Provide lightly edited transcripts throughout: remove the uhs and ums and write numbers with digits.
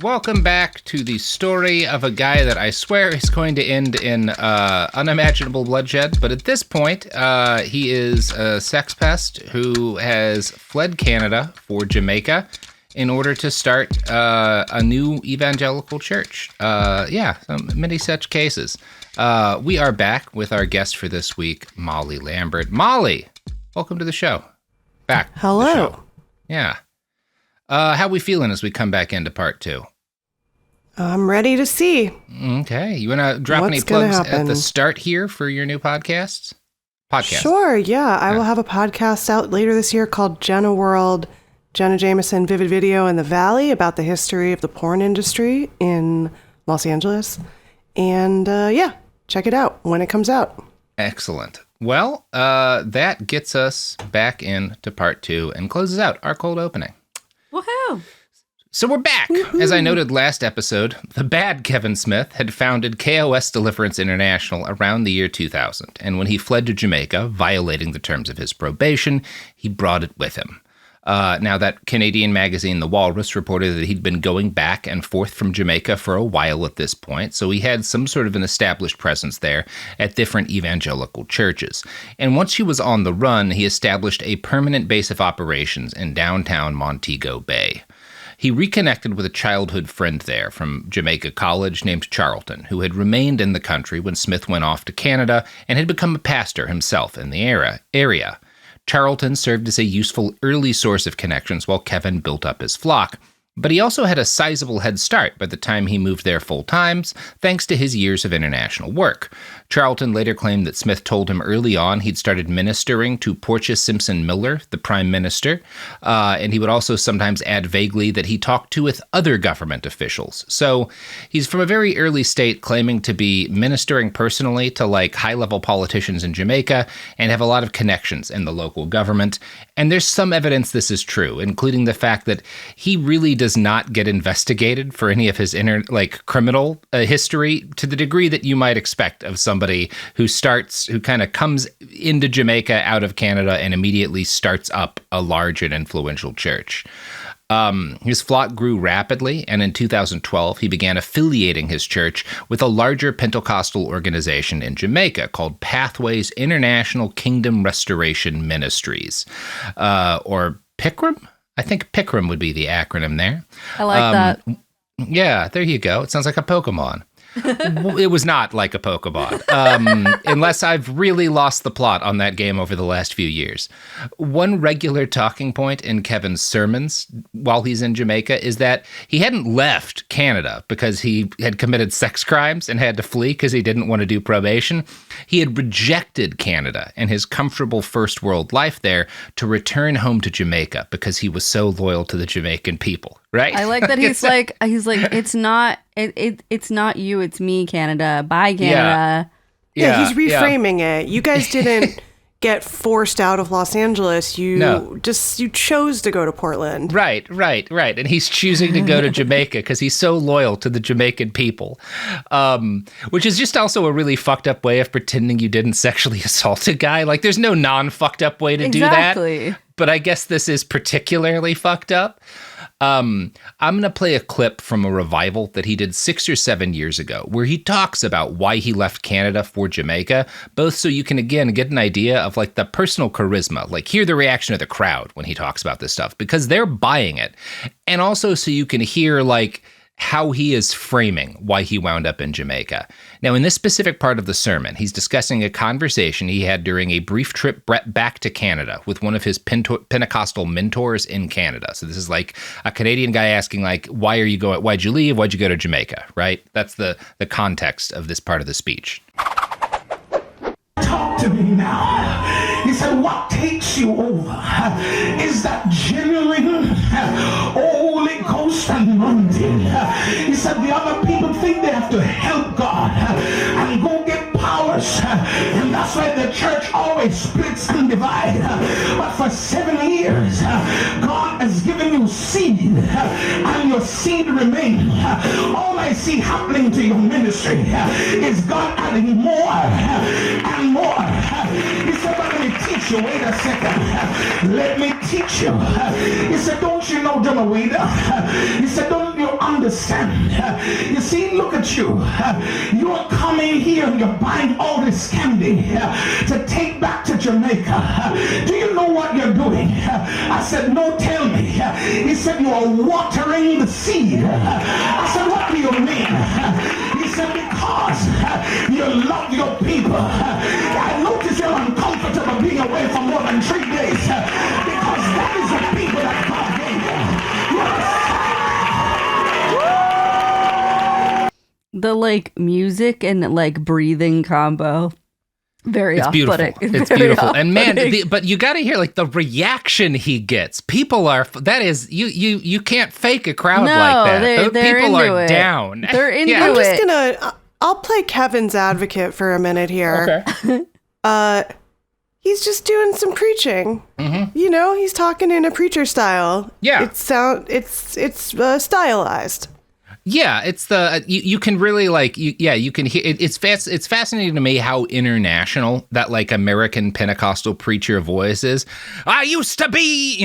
welcome back to the story of a guy that I swear is going to end in unimaginable bloodshed. But at this point, he is a sex pest who has fled Canada for Jamaica in order to start a new evangelical church. Many such cases. We are back with our guest for this week, Molly Lambert. Molly, welcome to the show. Back. Hello. To the show. Yeah. How we feeling as we come back into part 2? I'm ready to see. Okay. You want to drop any plugs at the start here for your new podcast? Sure, yeah. I will have a podcast out later this year called Jenna World, Jenna Jameson, Vivid Video in the Valley, about the history of the porn industry in Los Angeles. And check it out when it comes out. Excellent. Well, that gets us back into part 2 and closes out our cold opening. Woohoo! So we're back. Woo-hoo. As I noted last episode, the bad Kevin Smith had founded KOS Deliverance International around the year 2000. And when he fled to Jamaica, violating the terms of his probation, he brought it with him. Now, that Canadian magazine, The Walrus, reported that he'd been going back and forth from Jamaica for a while at this point, so he had some sort of an established presence there at different evangelical churches. And once he was on the run, he established a permanent base of operations in downtown Montego Bay. He reconnected with a childhood friend there from Jamaica College named Charlton, who had remained in the country when Smith went off to Canada and had become a pastor himself in the area. Charlton served as a useful early source of connections while Kevin built up his flock. But he also had a sizable head start by the time he moved there full-time, thanks to his years of international work. Charlton later claimed that Smith told him early on he'd started ministering to Portia Simpson Miller, the prime minister, and he would also sometimes add vaguely that he talked to with other government officials. So he's from a very early state claiming to be ministering personally to high-level politicians in Jamaica and have a lot of connections in the local government. And there's some evidence this is true, including the fact that he really does not get investigated for any of his criminal history to the degree that you might expect of somebody who kind of comes into Jamaica out of Canada and immediately starts up a large and influential church. His flock grew rapidly, and in 2012, he began affiliating his church with a larger Pentecostal organization in Jamaica called Pathways International Kingdom Restoration Ministries, or PICRM? I think PICRM would be the acronym there. I like that. Yeah, there you go. It sounds like a Pokemon. It was not like a Pokemon, unless I've really lost the plot on that game over the last few years. One regular talking point in Kevin's sermons while he's in Jamaica is that he hadn't left Canada because he had committed sex crimes and had to flee because he didn't want to do probation. He had rejected Canada and his comfortable first world life there to return home to Jamaica because he was so loyal to the Jamaican people. Right? I like that he's like it's not you, it's me, Canada. Bye, Canada. Yeah, he's reframing it. You guys didn't get forced out of Los Angeles. You chose to go to Portland. Right. And he's choosing to go to Jamaica because he's so loyal to the Jamaican people, which is just also a really fucked up way of pretending you didn't sexually assault a guy. There's no non-fucked up way to do that. But I guess this is particularly fucked up. I'm going to play a clip from a revival that he did 6 or 7 years ago, where he talks about why he left Canada for Jamaica, both so you can, again, get an idea of the personal charisma, hear the reaction of the crowd when he talks about this stuff, because they're buying it. And also so you can hear, how he is framing why he wound up in Jamaica. Now, in this specific part of the sermon, he's discussing a conversation he had during a brief trip back to Canada with one of his Pentecostal mentors in Canada. So this is a Canadian guy asking, why are you going? Why'd you leave? Why'd you go to Jamaica? Right? That's the context of this part of the speech. Talk to me now. He said, what takes you over is that genuine Holy Ghost anointing. He said, the other people think they have to help God and go get powers. And that's why the church always splits and divides. But for 7 years, God has given you seed and your seed remains. All I see happening to your ministry is God adding more and more. He said, but let me teach you. Wait a second. Let me teach you. He said, don't you know Jamaica? He said, don't you understand. You see, look at you. You're coming here and you're buying all this candy to take back to Jamaica. Do you know what you're doing? I said, no, tell me. He said, you are watering the seed. I said, what do you mean? He said, because you love your people. I notice you're uncomfortable being away for more than 3 days because that is the people that God gave you. The like music and like breathing combo. Very It's beautiful. off-putting. It's Very beautiful. And man, off-putting. but you got to hear like the reaction he gets. People are, that is, you can't fake a crowd No, like that. they're People into are it. down. They're into Yeah. I'm it. just gonna. I'll play Kevin's advocate for a minute here. Okay. He's just doing some preaching. Mm-hmm. You know, he's talking in a preacher style. Yeah. It's stylized. Yeah, it's the you can really like you can hear it's fascinating to me how international that like American Pentecostal preacher voice is. I used to be,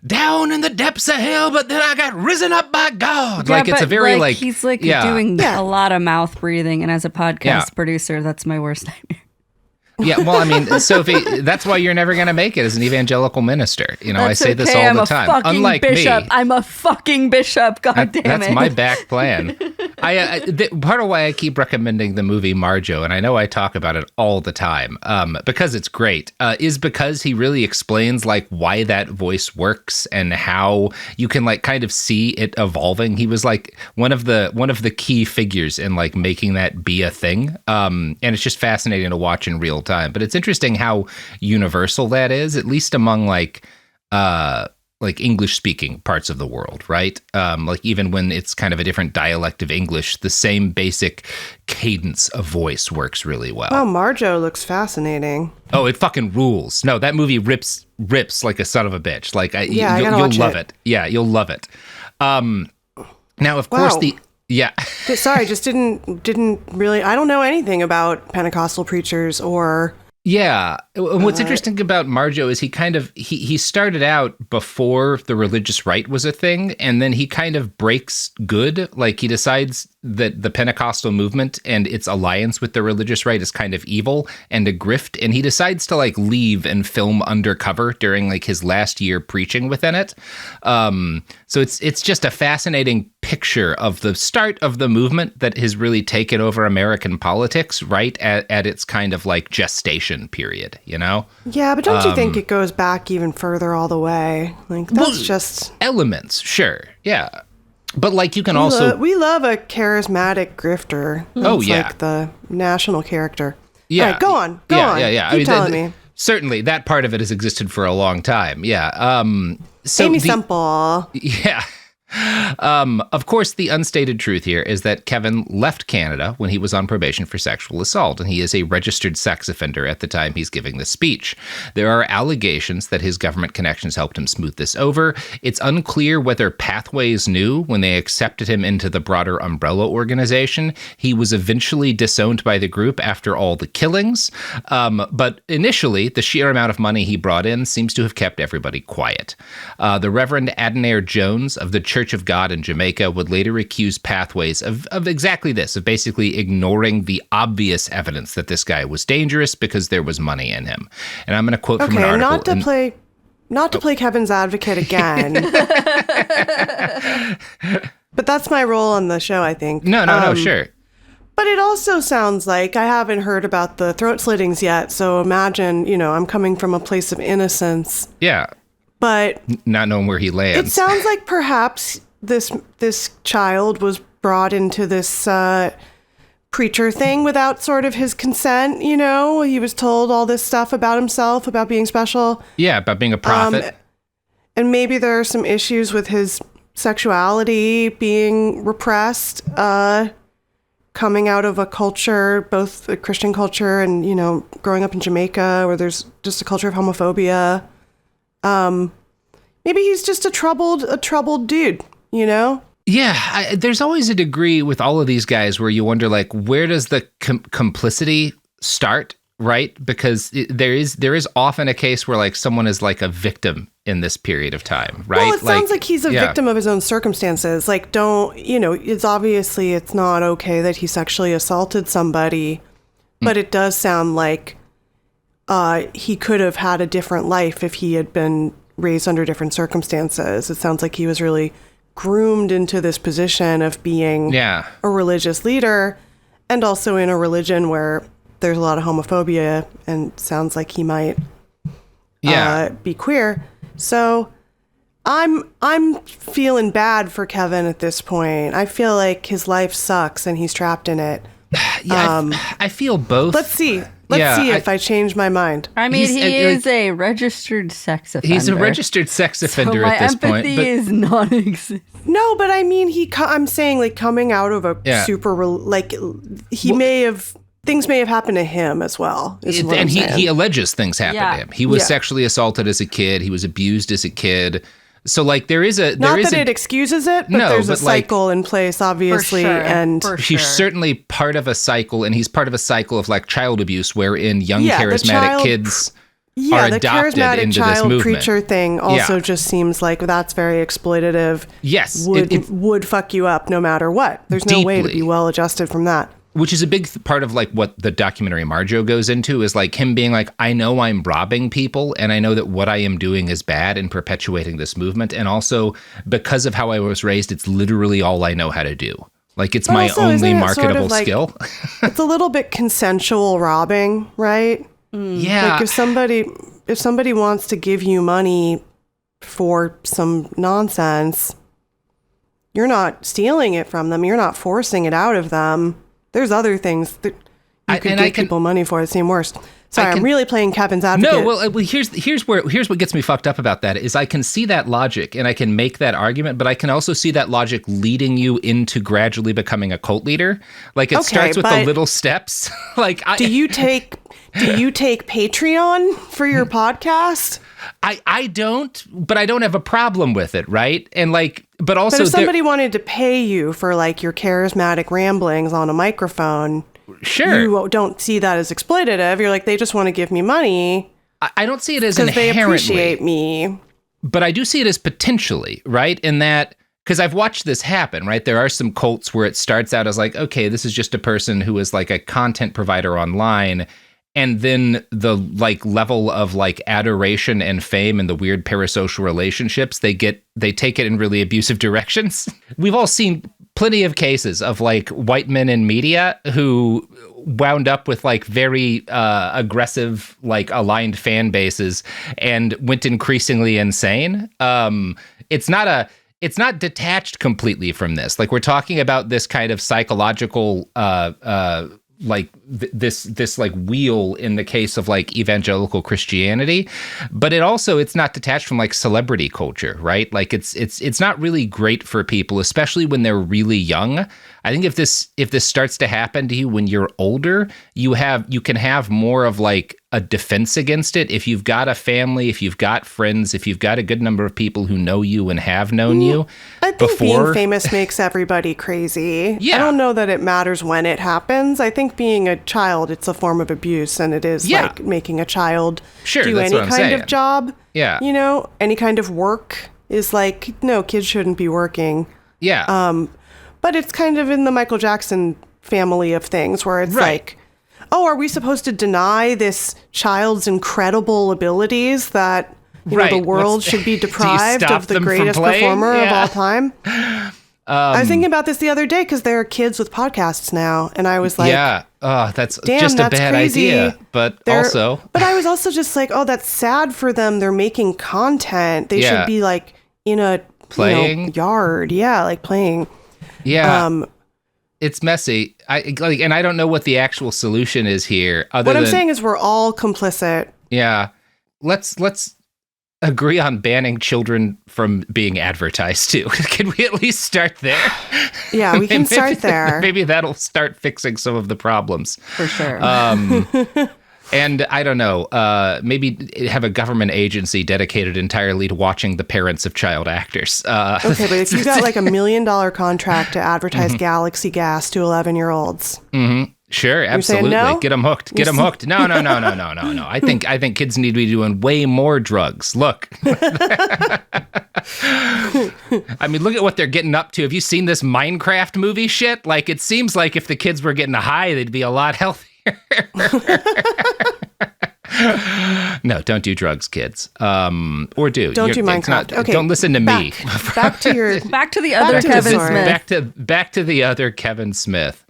down in the depths of hell, but then I got risen up by God. Yeah, like it's a but, very like he's like yeah. doing Yeah. a lot of mouth breathing, and as a podcast Yeah. producer, that's my worst nightmare. Yeah, well, I mean, Sophie, that's why you're never going to make it as an evangelical minister. I That's say this okay, all the I'm time. a fucking Unlike bishop. me, I'm a fucking bishop. God damn that's it. my back plan. Part of why I keep recommending the movie Marjo, and I know I talk about it all the time, because it's great, is because he really explains like why that voice works and how you can like kind of see it evolving. He was like one of the key figures in like making that be a thing, and it's just fascinating to watch in real time. But it's interesting how universal that is, at least among like English speaking parts of the world, right? Like even when it's kind of a different dialect of English, the same basic cadence of voice works really well. Wow, Marjo looks fascinating. Oh, it fucking rules. No, that movie rips like a son of a bitch. Like gotta you'll watch love it. it. Yeah, you'll love it. Now, of course, Wow. yeah. Sorry, just didn't really. I don't know anything about Pentecostal preachers or. Yeah. What's interesting about Marjo is he started out before the religious right was a thing, and then he kind of breaks good. Like he decides that the Pentecostal movement and its alliance with the religious right is kind of evil and a grift, and he decides to like leave and film undercover during like his last year preaching within it. So it's just a fascinating picture of the start of the movement that has really taken over American politics, right at its kind of like gestation period, Yeah, but don't you think it goes back even further all the way? Like that's just elements, sure, yeah. But like you can we love a charismatic grifter. Oh, That's yeah. like the national character. Yeah. All right, go on. Yeah. Keep telling me. Certainly, that part of it has existed for a long time. Yeah. So Amy Semple. Yeah. Of course, the unstated truth here is that Kevin left Canada when he was on probation for sexual assault, and he is a registered sex offender at the time he's giving this speech. There are allegations that his government connections helped him smooth this over. It's unclear whether Pathways knew when they accepted him into the broader umbrella organization. He was eventually disowned by the group after all the killings, but initially, the sheer amount of money he brought in seems to have kept everybody quiet. The Reverend Adenair Jones of the Church of God in Jamaica would later accuse Pathways of exactly this, of basically ignoring the obvious evidence that this guy was dangerous because there was money in him. And I'm going to quote from an article. Not to play Kevin's advocate again. But that's my role on the show, I think. No, sure. But it also sounds like I haven't heard about the throat slittings yet. So imagine, I'm coming from a place of innocence. Yeah. But Not knowing where he lands. it sounds like perhaps this child was brought into this preacher thing without sort of his consent, He was told all this stuff about himself, about being special. Yeah, about being a prophet. And maybe there are some issues with his sexuality being repressed, coming out of a culture, both a Christian culture and, growing up in Jamaica where there's just a culture of homophobia. Maybe he's just a troubled dude, Yeah, there's always a degree with all of these guys where you wonder, like, where does the complicity start, right? Because there is often a case where like someone is like a victim in this period of time, right? Well, it sounds like he's a victim of his own circumstances. Like, it's obviously it's not okay that he sexually assaulted somebody, but it does sound like he could have had a different life if he had been raised under different circumstances. It sounds like he was really groomed into this position of being a religious leader, and also in a religion where there's a lot of homophobia, and sounds like he might be queer. So I'm feeling bad for Kevin at this point. I feel like his life sucks and he's trapped in it. I feel both. Let's see. Let's see if I change my mind. I mean, he is a registered sex offender. He's a registered sex offender at this point. My empathy is non-existent. No, but I mean, I'm saying like coming out of a things may have happened to him as well. And he alleges things happened to him. He was sexually assaulted as a kid. He was abused as a kid. So like it excuses it, but there's a cycle in place, obviously, and he's certainly part of a cycle, and he's part of a cycle of like child abuse, wherein young charismatic kids are adopted charismatic into child this movement. Preacher thing also just seems like that's very exploitative. Yes, would fuck you up no matter what. There's no way to be well adjusted from that. Which is a big part of like what the documentary Marjo goes into, is like him being like, I know I'm robbing people, and I know that what I am doing is bad in perpetuating this movement. And also because of how I was raised, it's literally all I know how to do. Like it's my only marketable skill. It's a little bit consensual robbing, right? Yeah. Like if somebody wants to give you money for some nonsense, you're not stealing it from them. You're not forcing it out of them. There's other things that you could give people money for that seem worse. Sorry, I'm really playing Kevin's advocate. No, well, here's what gets me fucked up about that is I can see that logic and I can make that argument, but I can also see that logic leading you into gradually becoming a cult leader. Like it starts with the little steps. Like do you take Patreon for your podcast? I don't, but I don't have a problem with it, right? And like, but also, but if somebody wanted to pay you for like your charismatic ramblings on a microphone, sure, you don't see that as exploitative. You're like, they just want to give me money. I don't see it as inherently. Because they appreciate me. But I do see it as potentially, right? In that, because I've watched this happen, right? There are some cults where it starts out as like, okay, this is just a person who is like a content provider online. And then the like level of like adoration and fame and the weird parasocial relationships they take it in really abusive directions. We've all seen plenty of cases of like white men in media who wound up with like very aggressive, like aligned fan bases and went increasingly insane. It's not detached completely from this. Like we're talking about this kind of psychological like this like wheel in the case of like evangelical Christianity, but it's not detached from like celebrity culture, right? Like it's not really great for people, especially when they're really young. I think if this starts to happen to you when you're older, you can have more of like a defense against it. If you've got a family, if you've got friends, if you've got a good number of people who know you and have known you I think being famous makes everybody crazy. Yeah. I don't know that it matters when it happens. I think being a child, it's a form of abuse, and it is like making a child do any kind of job. Yeah. You know, any kind of work is like, no, kids shouldn't be working. Yeah. But it's kind of in the Michael Jackson family of things where it's like, oh, are we supposed to deny this child's incredible abilities that the world should be deprived of the greatest performer of all time? I was thinking about this the other day because there are kids with podcasts now, and I was like, that's just a bad idea. But I was also just like, oh, that's sad for them. They're making content. They should be like in a yard, like playing. Yeah. It's messy. And I don't know what the actual solution is here. What I'm saying is we're all complicit. Yeah. Let's agree on banning children from being advertised to. Can we at least start there? Yeah, we can start there. Maybe that'll start fixing some of the problems. For sure. And I don't know, maybe have a government agency dedicated entirely to watching the parents of child actors. Okay, but if you got like $1 million contract to advertise Galaxy Gas to 11-year-olds. Mm-hmm. Sure, You're saying absolutely. no? Get them hooked. Get them hooked. No. I think kids need to be doing way more drugs. Look. I mean, look at what they're getting up to. Have you seen this Minecraft movie shit? Like, it seems like if the kids were getting high, they'd be a lot healthier. No, don't do drugs, kids. Or do. Don't do Minecraft. Okay. Don't listen to me. Back to your. Back to the other to the Kevin story. Smith. Back to the other Kevin Smith.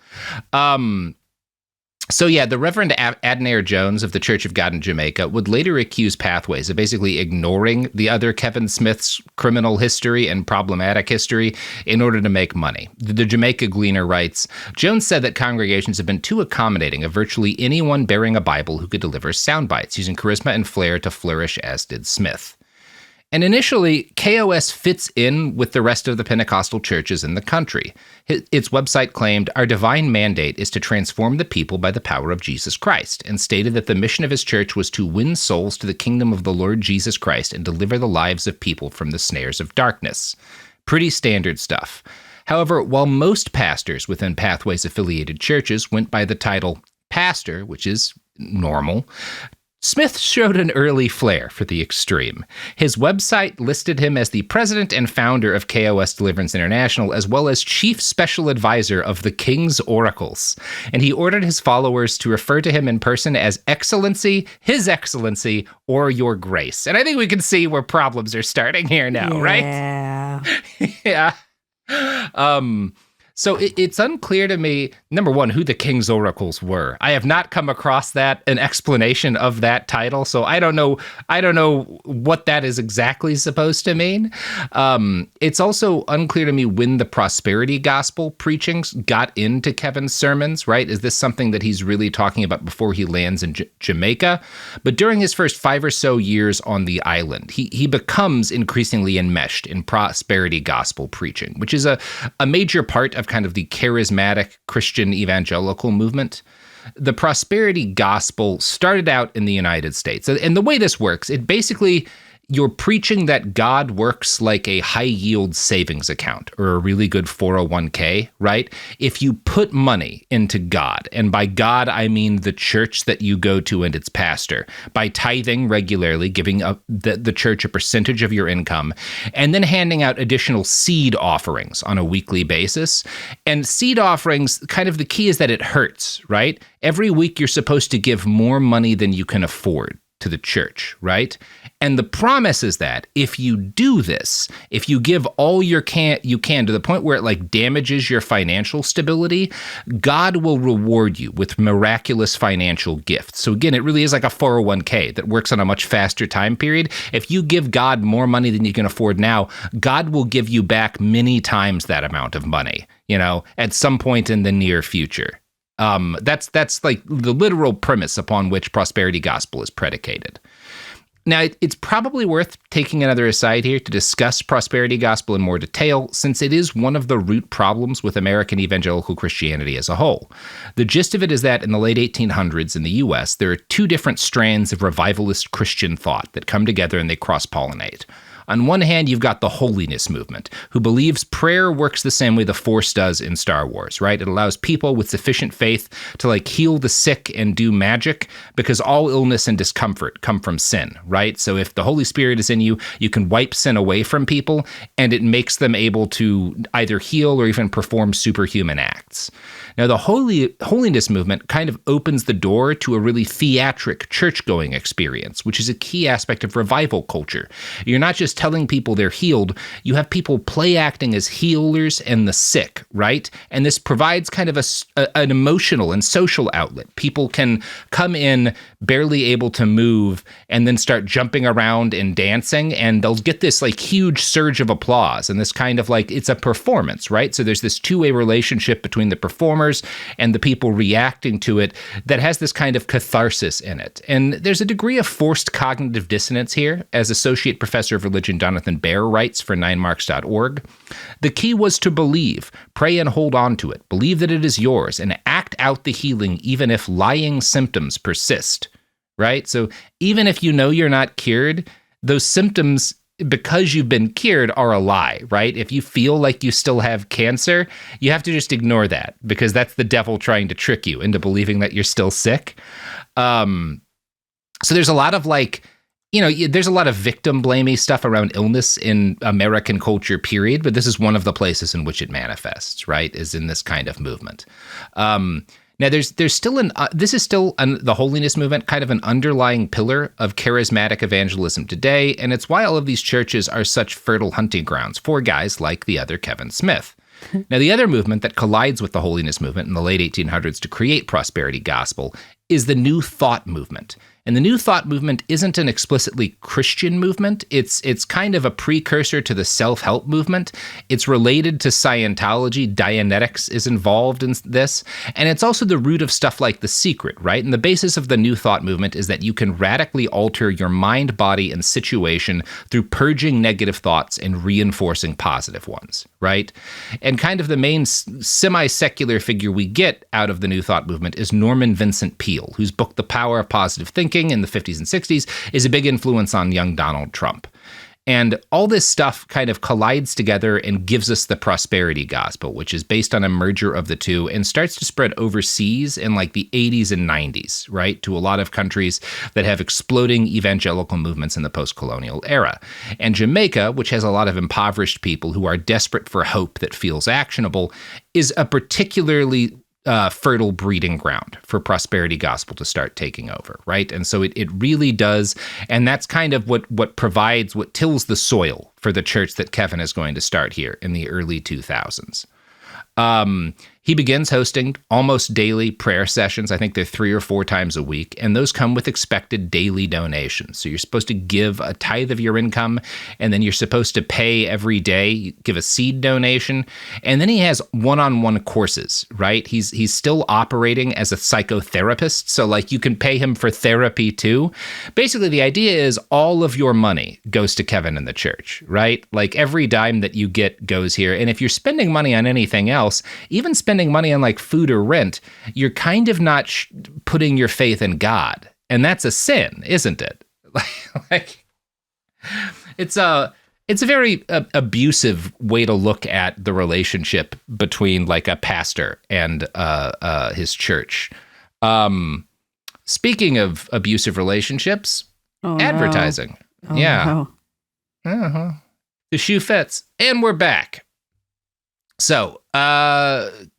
So yeah, the Reverend Adnair Jones of the Church of God in Jamaica would later accuse Pathways of basically ignoring the other Kevin Smith's criminal history and problematic history in order to make money. The Jamaica Gleaner writes, Jones said that congregations have been too accommodating of virtually anyone bearing a Bible who could deliver sound bites, using charisma and flair to flourish, as did Smith. And initially, KOS fits in with the rest of the Pentecostal churches in the country. Its website claimed, our divine mandate is to transform the people by the power of Jesus Christ, and stated that the mission of his church was to win souls to the kingdom of the Lord Jesus Christ and deliver the lives of people from the snares of darkness. Pretty standard stuff. However, while most pastors within Pathways-affiliated churches went by the title pastor, which is normal, Smith showed an early flair for the extreme. His website listed him as the president and founder of KOS Deliverance International, as well as chief special advisor of the King's Oracles. And he ordered his followers to refer to him in person as Excellency, His Excellency, or Your Grace. And I think we can see where problems are starting here now, right? Yeah. So it's unclear to me, number one, who the King's Oracles were. I have not come across an explanation of that title, so I don't know what that is exactly supposed to mean. It's also unclear to me when the prosperity gospel preachings got into Kevin's sermons, right? Is this something that he's really talking about before he lands in Jamaica? But during his first 5 or so years on the island, he becomes increasingly enmeshed in prosperity gospel preaching, which is a major part of kind of the charismatic Christian evangelical movement. The prosperity gospel started out in the United States. And the way this works, it basically, you're preaching that God works like a high-yield savings account or a really good 401k, right? If you put money into God, and by God, I mean the church that you go to and its pastor, by tithing regularly, giving the church a percentage of your income, and then handing out additional seed offerings on a weekly basis. And seed offerings, kind of the key is that it hurts, right? Every week you're supposed to give more money than you can afford to the church, right? And the promise is that if you do this, if you give all you can to the point where it like damages your financial stability, God will reward you with miraculous financial gifts. So again, it really is like a 401k that works on a much faster time period. If you give God more money than you can afford now, God will give you back many times that amount of money, at some point in the near future. That's like the literal premise upon which prosperity gospel is predicated. Now, it's probably worth taking another aside here to discuss prosperity gospel in more detail, since it is one of the root problems with American evangelical Christianity as a whole. The gist of it is that in the late 1800s in the U.S., there are two different strands of revivalist Christian thought that come together and they cross-pollinate. On one hand, you've got the holiness movement, who believes prayer works the same way the Force does in Star Wars, right? It allows people with sufficient faith to like heal the sick and do magic, because all illness and discomfort come from sin, right? So if the Holy Spirit is in you, you can wipe sin away from people, and it makes them able to either heal or even perform superhuman acts. Now, the holiness movement kind of opens the door to a really theatric church-going experience, which is a key aspect of revival culture. You're not just telling people they're healed, you have people play acting as healers and the sick, right? And this provides kind of an emotional and social outlet. People can come in barely able to move and then start jumping around and dancing, and they'll get this like huge surge of applause and this kind of like, it's a performance, right? So there's this two-way relationship between the performers and the people reacting to it that has this kind of catharsis in it. And there's a degree of forced cognitive dissonance here, as Associate Professor of Religion Jonathan Baer writes for 9marks.org. The key was to believe, pray and hold on to it, believe that it is yours, and act out the healing even if lying symptoms persist, right? So even if you know you're not cured, those symptoms because you've been cured are a lie, right? If you feel like you still have cancer, you have to just ignore that, because that's the devil trying to trick you into believing that you're still sick. So there's a lot of there's a lot of victim blamey stuff around illness in American culture, period. But this is one of the places in which it manifests, right? Is in this kind of movement. Now, there's still the holiness movement, kind of an underlying pillar of charismatic evangelism today, and it's why all of these churches are such fertile hunting grounds for guys like the other Kevin Smith. Now, the other movement that collides with the holiness movement in the late 1800s to create prosperity gospel is the New Thought movement. And the New Thought movement isn't an explicitly Christian movement. It's kind of a precursor to the self-help movement. It's related to Scientology. Dianetics is involved in this. And it's also the root of stuff like The Secret, right? And the basis of the New Thought movement is that you can radically alter your mind, body, and situation through purging negative thoughts and reinforcing positive ones, right? And kind of the main semi-secular figure we get out of the New Thought movement is Norman Vincent Peale, whose book The Power of Positive Thinking in the 50s and 60s is a big influence on young Donald Trump. And all this stuff kind of collides together and gives us the prosperity gospel, which is based on a merger of the two and starts to spread overseas in like the 80s and 90s, right, to a lot of countries that have exploding evangelical movements in the post-colonial era. And Jamaica, which has a lot of impoverished people who are desperate for hope that feels actionable, is a particularly fertile breeding ground for prosperity gospel to start taking over, right? And so it really does, and that's kind of what tills the soil for the church that Kevin is going to start here in the early 2000s. He begins hosting almost daily prayer sessions. I think they're 3 or 4 times a week, and those come with expected daily donations. So you're supposed to give a tithe of your income, and then you're supposed to pay every day, give a seed donation, and then he has one-on-one courses, right? He's still operating as a psychotherapist, so like you can pay him for therapy too. Basically, the idea is all of your money goes to Kevin and the church, right? Like every dime that you get goes here, and if you're spending money on anything else, even spending money on like food or rent, you're kind of not putting your faith in God. And that's a sin, isn't it? Like it's a very abusive way to look at the relationship between like a pastor and his church. Speaking of abusive relationships, advertising. No. Yeah. No. Uh-huh. The shoe fits. And we're back. So,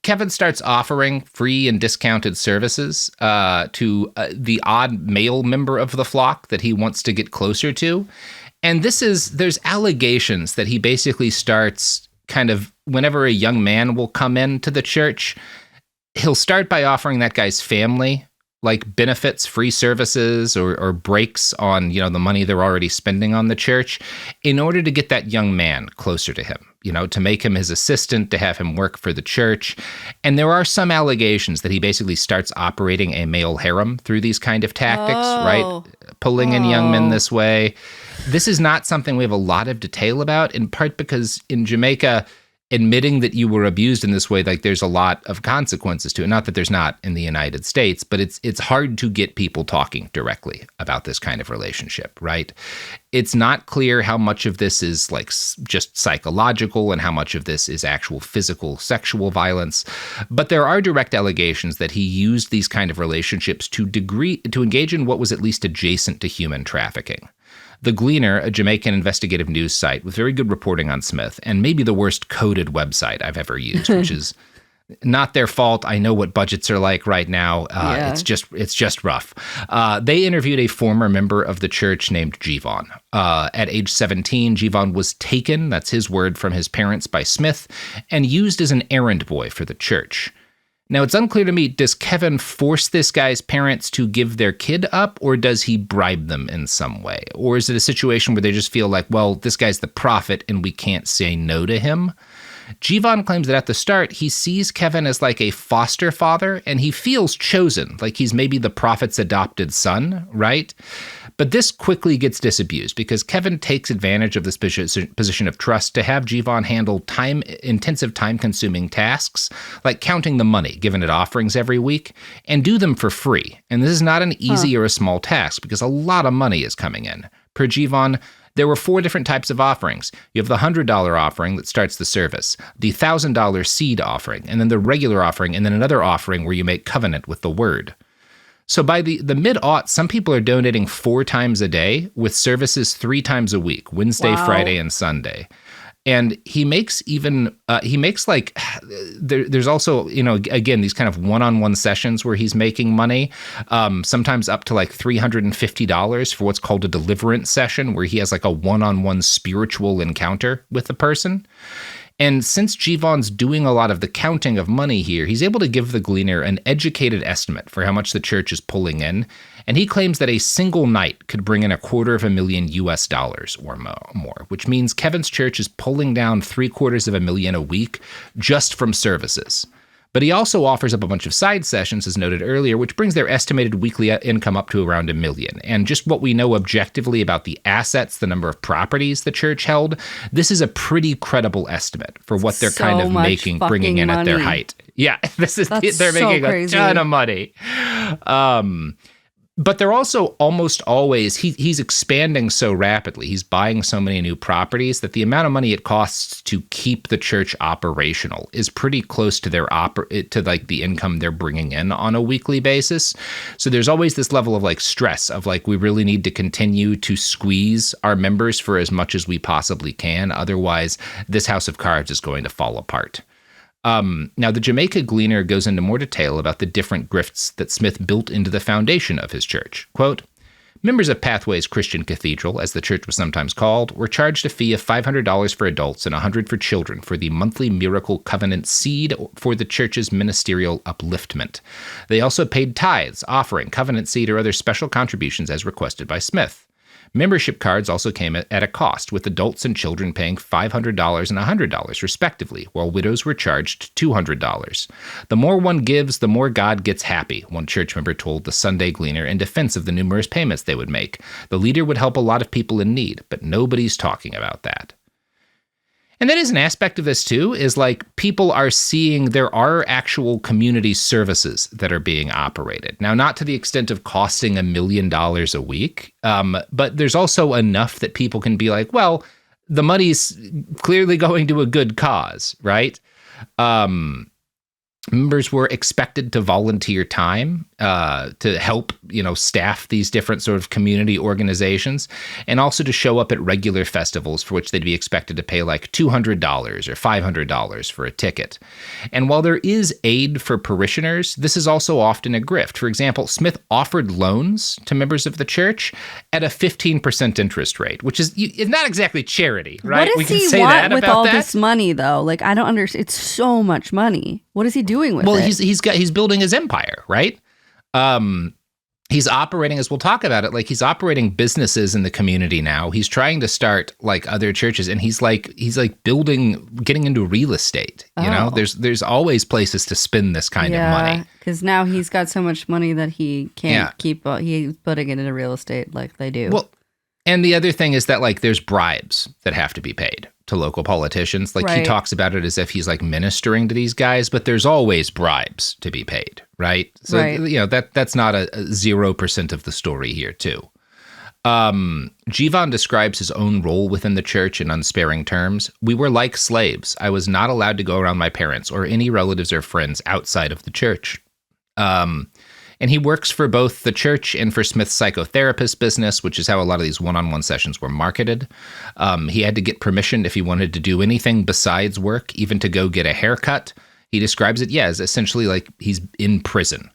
Kevin starts offering free and discounted services to the odd male member of the flock that he wants to get closer to. And there's allegations that he basically starts kind of, whenever a young man will come into the church, he'll start by offering that guy's family like benefits, free services, or breaks on, the money they're already spending on the church in order to get that young man closer to him, to make him his assistant, to have him work for the church. And there are some allegations that he basically starts operating a male harem through these kind of tactics, right? Pulling in young men this way. This is not something we have a lot of detail about, in part because in Jamaica, admitting that you were abused in this way, like there's a lot of consequences to it. Not that there's not in the United States, but it's hard to get people talking directly about this kind of relationship, right? It's not clear how much of this is like just psychological and how much of this is actual physical, sexual violence. But there are direct allegations that he used these kind of relationships to engage in what was at least adjacent to human trafficking. The Gleaner, a Jamaican investigative news site with very good reporting on Smith, and maybe the worst coded website I've ever used, which is not their fault. I know what budgets are like right now. It's just rough. They interviewed a former member of the church named Jevon. At age 17, Jevon was taken, that's his word, from his parents by Smith, and used as an errand boy for the church. Now, it's unclear to me, does Kevin force this guy's parents to give their kid up, or does he bribe them in some way? Or is it a situation where they just feel like, well, this guy's the prophet and we can't say no to him? Jevon claims that at the start, he sees Kevin as like a foster father, and he feels chosen, like he's maybe the prophet's adopted son, right? But this quickly gets disabused because Kevin takes advantage of this position of trust to have Jevon handle intensive, time-consuming tasks, like counting the money given at offerings every week, and do them for free. And this is not an easy or a small task because a lot of money is coming in, Per Jevon, there were 4 different types of offerings. You have the $100 offering that starts the service, the $1,000 seed offering, and then the regular offering, and then another offering where you make covenant with the word. So by the mid-aughts, some people are donating 4 times a day with services 3 times a week, Wednesday, Wow. Friday, and Sunday. And he makes like, there's also, again, these kind of one-on-one sessions where he's making money, sometimes up to like $350 for what's called a deliverance session, where he has like a one-on-one spiritual encounter with the person. And since Jevon's doing a lot of the counting of money here, he's able to give the gleaner an educated estimate for how much the church is pulling in. And he claims that a single night could bring in $250,000 or more, which means Kevin's church is pulling down $750,000 a week just from services. But he also offers up a bunch of side sessions, as noted earlier, which brings their estimated weekly income up to around $1 million. And just what we know objectively about the assets, the number of properties the church held, this is a pretty credible estimate for what they're So kind of much making, bringing in fucking at their money. height. Yeah, they're so making crazy. a ton of money. But they're also almost always, he's expanding so rapidly, he's buying so many new properties that the amount of money it costs to keep the church operational is pretty close to like the income they're bringing in on a weekly basis. So there's always this level of like stress of like, we really need to continue to squeeze our members for as much as we possibly can. Otherwise, this house of cards is going to fall apart. Now, the Jamaica Gleaner goes into more detail about the different grifts that Smith built into the foundation of his church. Quote, members of Pathways Christian Cathedral, as the church was sometimes called, were charged a fee of $500 for adults and $100 for children for the monthly miracle covenant seed for the church's ministerial upliftment. They also paid tithes, offering, covenant seed, or other special contributions as requested by Smith. Membership cards also came at a cost, with adults and children paying $500 and $100, respectively, while widows were charged $200. The more one gives, the more God gets happy, one church member told the Sunday Gleaner in defense of the numerous payments they would make. The leader would help a lot of people in need, but nobody's talking about that. And that is an aspect of this too, is like people are seeing there are actual community services that are being operated. Now, not to the extent of costing $1 million a week, but there's also enough that people can be like, well, the money's clearly going to a good cause, right? Members were expected to volunteer time to help, staff these different sort of community organizations, and also to show up at regular festivals for which they'd be expected to pay like $200 or $500 for a ticket. And while there is aid for parishioners, this is also often a grift. For example, Smith offered loans to members of the church at a 15% interest rate, which is not exactly charity, right? What We does can he want that with about all that. this money, though? Like, I don't understand. It's so much money. What is he doing with it? Well, he's building his empire, right? He's operating, as we'll talk about it, like he's operating businesses in the community now. He's trying to start like other churches, and he's like getting into real estate. You know, there's always places to spend this kind of money. Because now he's got so much money that he can't keep. He's putting it into real estate like they do. Well, and the other thing is that like there's bribes that have to be paid to local politicians. Like he talks about it as if he's like ministering to these guys, but there's always bribes to be paid, right? So that's not a 0% of the story here too. Jevon describes his own role within the church in unsparing terms. We were like slaves. I was not allowed to go around my parents or any relatives or friends outside of the church. And he works for both the church and for Smith's psychotherapist business, which is how a lot of these one-on-one sessions were marketed. He had to get permission if he wanted to do anything besides work, even to go get a haircut. He describes it, as essentially like he's in prison.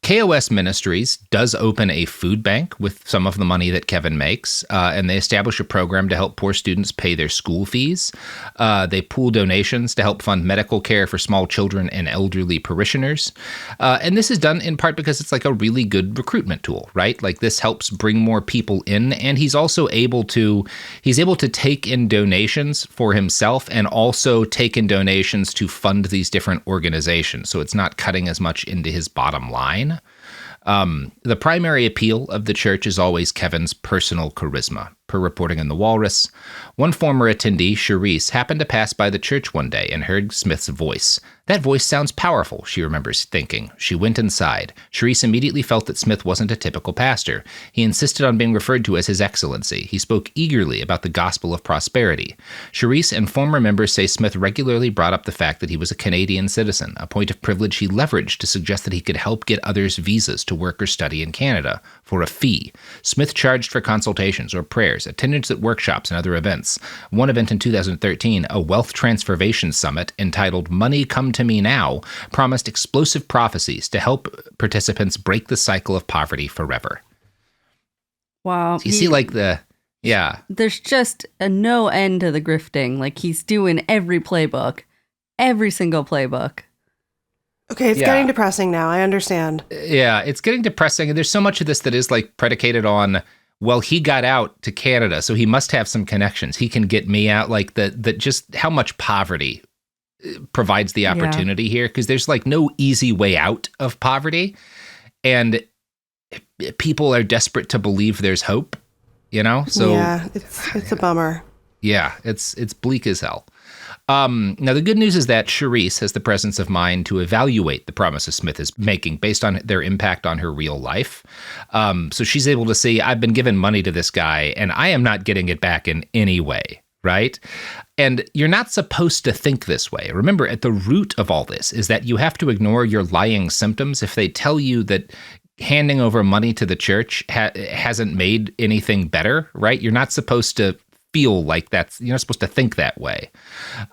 KOS Ministries does open a food bank with some of the money that Kevin makes, and they establish a program to help poor students pay their school fees. They pool donations to help fund medical care for small children and elderly parishioners. And this is done in part because it's like a really good recruitment tool, right? Like this helps bring more people in, and he's also able to take in donations for himself and also take in donations to fund these different organizations. So it's not cutting as much into his bottom line. The primary appeal of the church is always Kevin's personal charisma. Per reporting in The Walrus, one former attendee, Charisse, happened to pass by the church one day and heard Smith's voice. That voice sounds powerful, she remembers thinking. She went inside. Charisse immediately felt that Smith wasn't a typical pastor. He insisted on being referred to as His Excellency. He spoke eagerly about the gospel of prosperity. Charisse and former members say Smith regularly brought up the fact that he was a Canadian citizen, a point of privilege he leveraged to suggest that he could help get others visas to work or study in Canada for a fee. Smith charged for consultations or prayers, attendance at workshops and other events. One event in 2013, a wealth transformation summit entitled Money Come to Me Now, promised explosive prophecies to help participants break the cycle of poverty forever. Wow. So you see, like, there's just a no end to the grifting. Like, he's doing every playbook, every single playbook. Okay, it's getting depressing now. I understand. Yeah, it's getting depressing. And there's so much of this that is, like, predicated on, well, he got out to Canada, so he must have some connections. He can get me out. Like, that just how much poverty provides the opportunity here, because there's like no easy way out of poverty, and people are desperate to believe there's hope, you know? So yeah, it's a bummer. Yeah, it's bleak as hell. Now, the good news is that Charisse has the presence of mind to evaluate the promises Smith is making based on their impact on her real life. So she's able to see, I've been given money to this guy, and I am not getting it back in any way, right? And you're not supposed to think this way. Remember, at the root of all this is that you have to ignore your lying symptoms if they tell you that handing over money to the church hasn't made anything better, right? You're not supposed to feel like you're not supposed to think that way.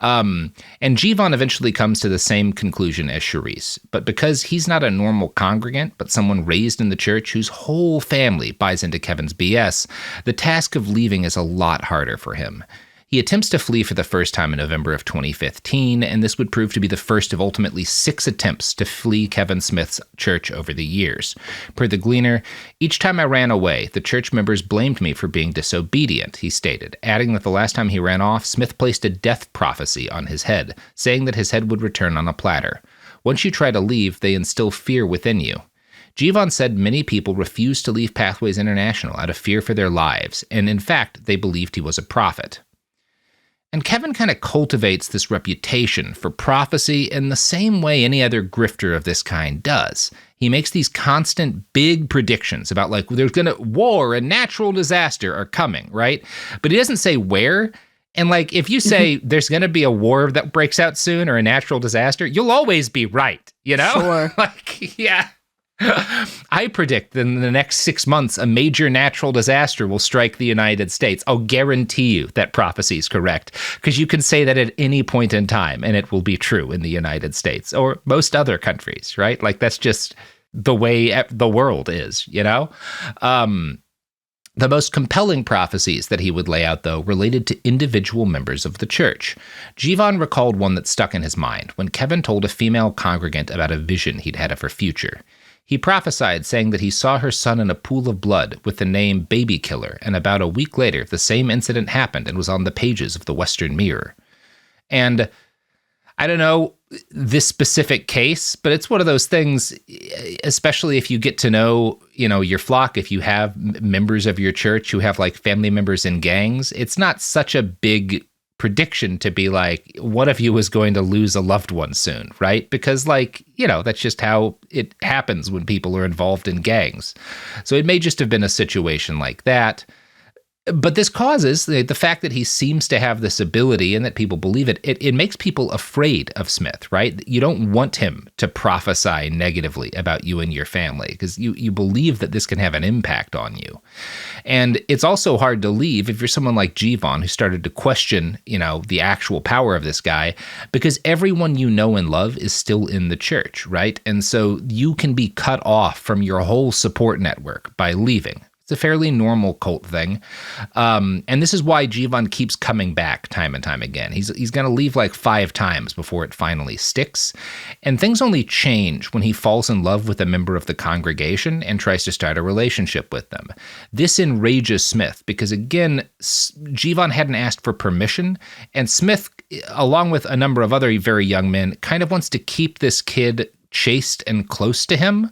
And Jivan eventually comes to the same conclusion as Charisse, but because he's not a normal congregant, but someone raised in the church whose whole family buys into Kevin's BS, the task of leaving is a lot harder for him. He attempts to flee for the first time in November of 2015, and this would prove to be the first of ultimately 6 attempts to flee Kevin Smith's church over the years. Per the Gleaner, each time I ran away, the church members blamed me for being disobedient, he stated, adding that the last time he ran off, Smith placed a death prophecy on his head, saying that his head would return on a platter. Once you try to leave, they instill fear within you. Jivan said many people refused to leave Pathways International out of fear for their lives, and in fact, they believed he was a prophet. And Kevin kind of cultivates this reputation for prophecy in the same way any other grifter of this kind does. He makes these constant big predictions about, like, there's war and natural disaster are coming, right? But he doesn't say where. And, like, if you say there's going to be a war that breaks out soon or a natural disaster, you'll always be right, you know? Sure. Like, yeah. I predict that in the next 6 months, a major natural disaster will strike the United States. I'll guarantee you that prophecy is correct, because you can say that at any point in time, and it will be true in the United States or most other countries, right? Like, that's just the way the world is, you know? The most compelling prophecies that he would lay out, though, related to individual members of the church. Jivan recalled one that stuck in his mind when Kevin told a female congregant about a vision he'd had of her future. He prophesied, saying that he saw her son in a pool of blood with the name Baby Killer, and about a week later, the same incident happened and was on the pages of the Western Mirror. And I don't know this specific case, but it's one of those things, especially if you get to know, you know, your flock, if you have members of your church who have, like, family members in gangs, it's not such a big prediction to be like, one of you is going to lose a loved one soon, right? Because, like, you know, that's just how it happens when people are involved in gangs. So it may just have been a situation like that. But this causes the fact that he seems to have this ability and that people believe it, it makes people afraid of Smith, right? You don't want him to prophesy negatively about you and your family because you believe that this can have an impact on you. And it's also hard to leave if you're someone like Jivan who started to question, you know, the actual power of this guy, because everyone you know and love is still in the church, right? And so you can be cut off from your whole support network by leaving. It's a fairly normal cult thing. And this is why Jivan keeps coming back time and time again. He's going to leave like 5 times before it finally sticks. And things only change when he falls in love with a member of the congregation and tries to start a relationship with them. This enrages Smith because, again, Jivan hadn't asked for permission. And Smith, along with a number of other very young men, kind of wants to keep this kid chaste and close to him.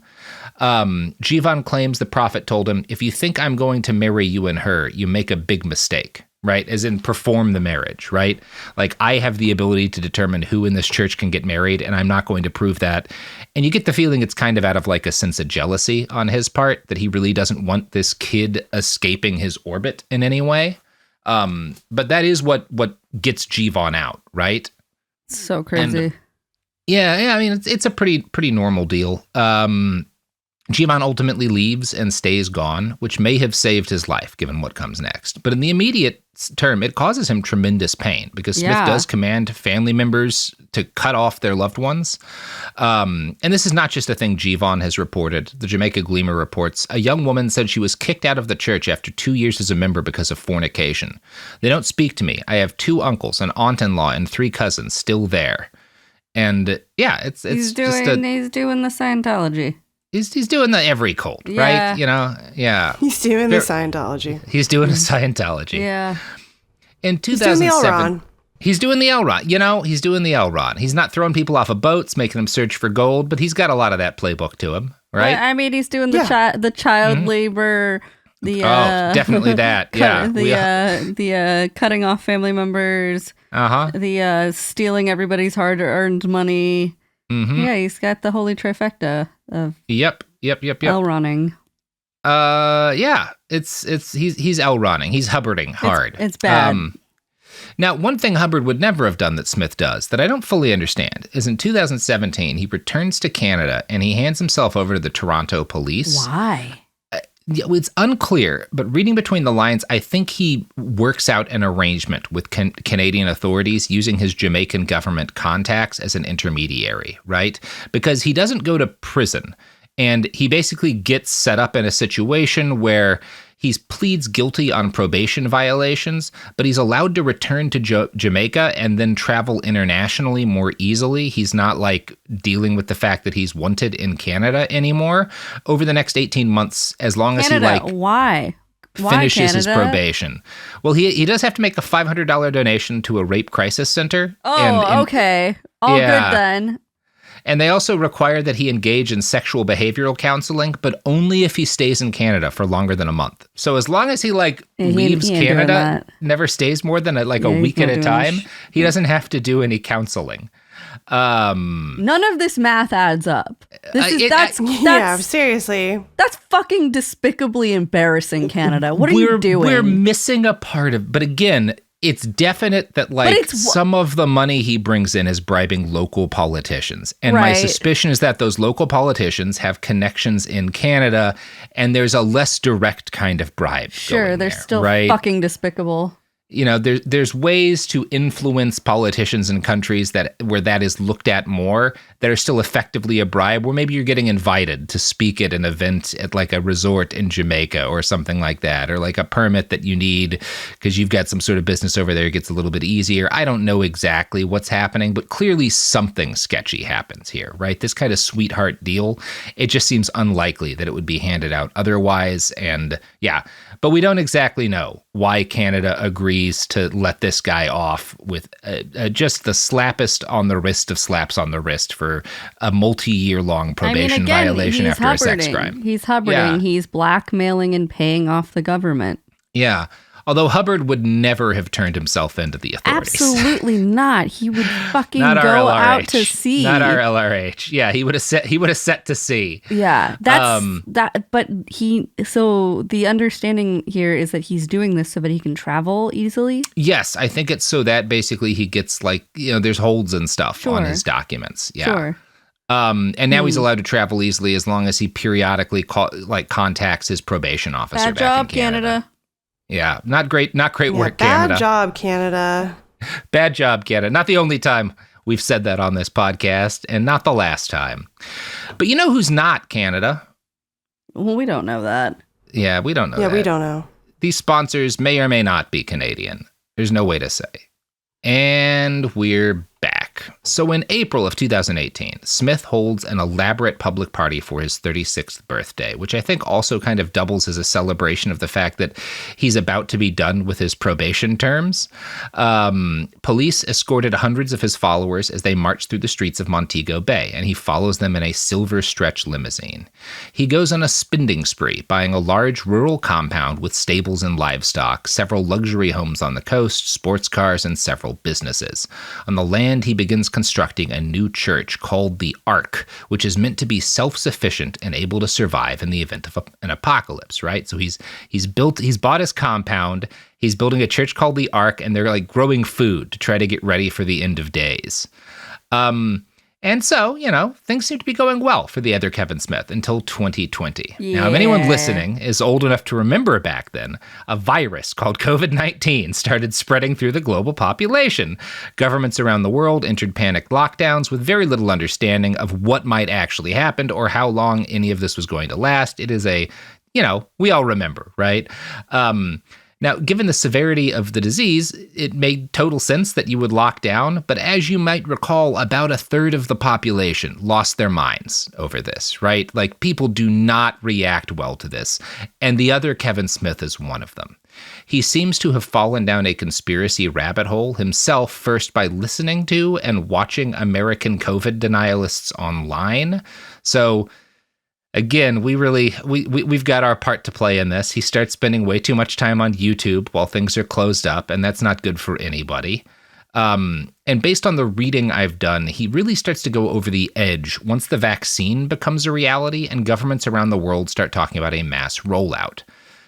Jivan claims the prophet told him, "If you think I'm going to marry you and her, you make a big mistake." right? As in perform the marriage, right? Like, I have the ability to determine who in this church can get married, and I'm not going to prove that. And you get the feeling it's kind of out of like a sense of jealousy on his part, that he really doesn't want this kid escaping his orbit in any way. But that is what gets Jevon out, right? So crazy. And, I mean, it's a pretty normal deal. Jevon ultimately leaves and stays gone, which may have saved his life, given what comes next. But in the immediate term, it causes him tremendous pain, because Smith does command family members to cut off their loved ones. And this is not just a thing Jevon has reported. The Jamaica Gleamer reports, a young woman said she was kicked out of the church after 2 years as a member because of fornication. They don't speak to me. I have 2 uncles, an aunt-in-law, and 3 cousins still there. And it's he's doing the Scientology. He's doing the every cult, right? You know, yeah. He's doing the Scientology. He's doing a Scientology. Yeah. In 2007, he's doing the L. Ron. You know, he's doing the L. Ron. He's not throwing people off of boats, making them search for gold, but he's got a lot of that playbook to him, right? Yeah, I mean, he's doing the child labor. Definitely that. The cutting off family members. The stealing everybody's hard-earned money. Mm-hmm. Yeah, he's got the holy trifecta of Yep. L-Ronning. He's L-Ronning. He's Hubbarding hard. It's bad. Now, one thing Hubbard would never have done that Smith does that I don't fully understand is in 2017, he returns to Canada and he hands himself over to the Toronto police. Why? It's unclear, but reading between the lines, I think he works out an arrangement with Canadian authorities using his Jamaican government contacts as an intermediary, right? Because he doesn't go to prison, and he basically gets set up in a situation where he pleads guilty on probation violations, but he's allowed to return to Jamaica and then travel internationally more easily. He's not like dealing with the fact that he's wanted in Canada anymore over the next 18 months, as long as Why finishes his Canada? Probation. Well, he does have to make a $500 donation to a rape crisis center. Okay. All good then. And they also require that he engage in sexual behavioral counseling, but only if he stays in Canada for longer than a month. So as long as he leaves Canada, never stays more than a week at a time, he doesn't have to do any counseling. None of this math adds up. Seriously. That's fucking despicably embarrassing, Canada. What are you doing? We're missing a part of, but again, it's definite that some of the money he brings in is bribing local politicians. And my suspicion is that those local politicians have connections in Canada, and there's a less direct kind of bribe. Sure, they're still fucking despicable. You know, there's ways to influence politicians in countries where that is looked at more, that are still effectively a bribe, where maybe you're getting invited to speak at an event at like a resort in Jamaica or something like that, or like a permit that you need because you've got some sort of business over there. It gets a little bit easier. I don't know exactly what's happening, but clearly something sketchy happens here, right? This kind of sweetheart deal, it just seems unlikely that it would be handed out otherwise. And but we don't exactly know why Canada agrees to let this guy off with just the slappest on the wrist of slaps on the wrist for a multi-year-long probation violation after a sex crime. He's Hubbarding. Yeah. He's blackmailing and paying off the government. Yeah. Although Hubbard would never have turned himself into the authorities. Absolutely not. He would fucking go out to sea. Not our LRH. Yeah, he would have set to sea. Yeah, that's that. But so the understanding here is that he's doing this so that he can travel easily. Yes, I think it's so that basically he gets there's holds and stuff on his documents. Yeah. Sure. And now he's allowed to travel easily as long as he periodically contacts his probation officer. Bad job, Canada. Yeah, not great work, Canada. Bad job, Canada. Bad job, Canada. Not the only time we've said that on this podcast, and not the last time. But you know who's not Canada? Well, we don't know that. Yeah, we don't know that. Yeah, we don't know. These sponsors may or may not be Canadian. There's no way to say. And we're back. So in April of 2018, Smith holds an elaborate public party for his 36th birthday, which I think also kind of doubles as a celebration of the fact that he's about to be done with his probation terms. Police escorted hundreds of his followers as they marched through the streets of Montego Bay, and he follows them in a silver stretch limousine. He goes on a spending spree, buying a large rural compound with stables and livestock, several luxury homes on the coast, sports cars, and several businesses. On the land, he begins constructing a new church called the Ark, which is meant to be self-sufficient and able to survive in the event of an apocalypse, right? So he's bought his compound, he's building a church called the Ark, and they're like growing food to try to get ready for the end of days. And so, things seem to be going well for the other Kevin Smith until 2020. Yeah. Now, if anyone listening is old enough to remember back then, a virus called COVID-19 started spreading through the global population. Governments around the world entered panicked lockdowns with very little understanding of what might actually happen or how long any of this was going to last. It is we all remember, right? Now, given the severity of the disease, it made total sense that you would lock down, but as you might recall, about a third of the population lost their minds over this, right? Like, people do not react well to this, and the other Kevin Smith is one of them. He seems to have fallen down a conspiracy rabbit hole himself, first by listening to and watching American COVID denialists online. So, again, we've got our part to play in this. He starts spending way too much time on YouTube while things are closed up, and that's not good for anybody. And based on the reading I've done, he really starts to go over the edge once the vaccine becomes a reality and governments around the world start talking about a mass rollout.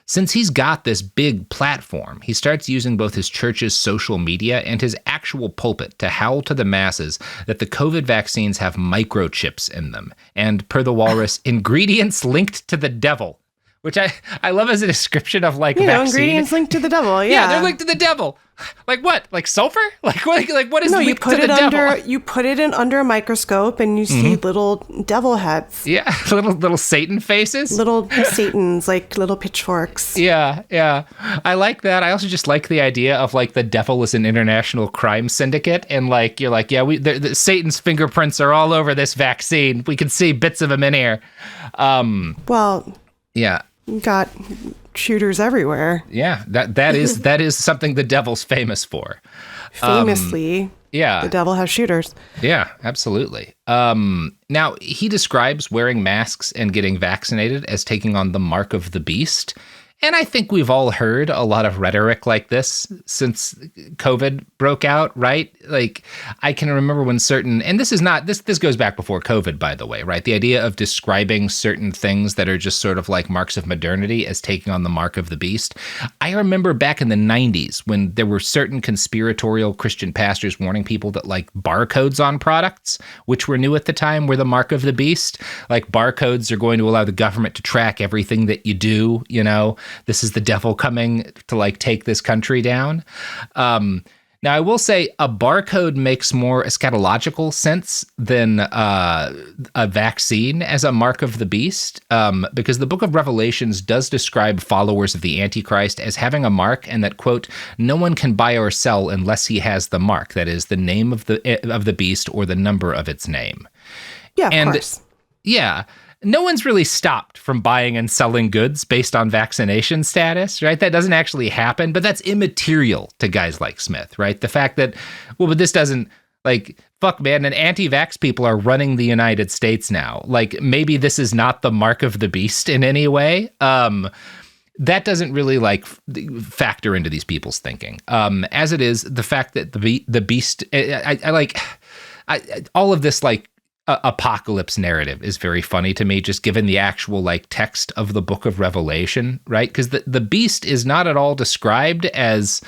Since he's got this big platform, he starts using both his church's social media and his actual pulpit to howl to the masses that the COVID vaccines have microchips in them, and, per the walrus, ingredients linked to the devil, which I love as a description of, like, vaccine. Ingredients linked to the devil, yeah. Yeah, they're linked to the devil. Like what? Like sulfur? Like what is linked to the devil? You put it in under a microscope and you see little devil heads. Yeah, little Satan faces. Little Satans, like little pitchforks. Yeah. I like that. I also just like the idea of, like, the devil is an international crime syndicate, and, like, you're like, yeah, Satan's fingerprints are all over this vaccine. We can see bits of him in here. Yeah. Got shooters everywhere. Yeah, that is something the devil's famous for. Famously, yeah, the devil has shooters. Yeah, absolutely. Now, he describes wearing masks and getting vaccinated as taking on the mark of the beast. And I think we've all heard a lot of rhetoric like this since COVID broke out, right? Like, I can remember when and this goes back before COVID, by the way, right? The idea of describing certain things that are just sort of like marks of modernity as taking on the mark of the beast. I remember back in the 90s when there were certain conspiratorial Christian pastors warning people that, like, barcodes on products, which were new at the time, were the mark of the beast. Like, barcodes are going to allow the government to track everything that you do, This is the devil coming to, like, take this country down. Now, I will say a barcode makes more eschatological sense than a vaccine as a mark of the beast, because the book of Revelations does describe followers of the Antichrist as having a mark, and that, quote, no one can buy or sell unless he has the mark, that is, the name of the beast or the number of its name. Yeah, of course. Yeah. No one's really stopped from buying and selling goods based on vaccination status, right? That doesn't actually happen, but that's immaterial to guys like Smith, right? The fact that, but this doesn't, like, fuck, man, and anti-vax people are running the United States now. Like, maybe this is not the mark of the beast in any way. That doesn't really, like, factor into these people's thinking. As it is, the fact that the beast, all of this, like, apocalypse narrative is very funny to me, just given the actual, like, text of the book of Revelation, right? Because the beast is not at all described as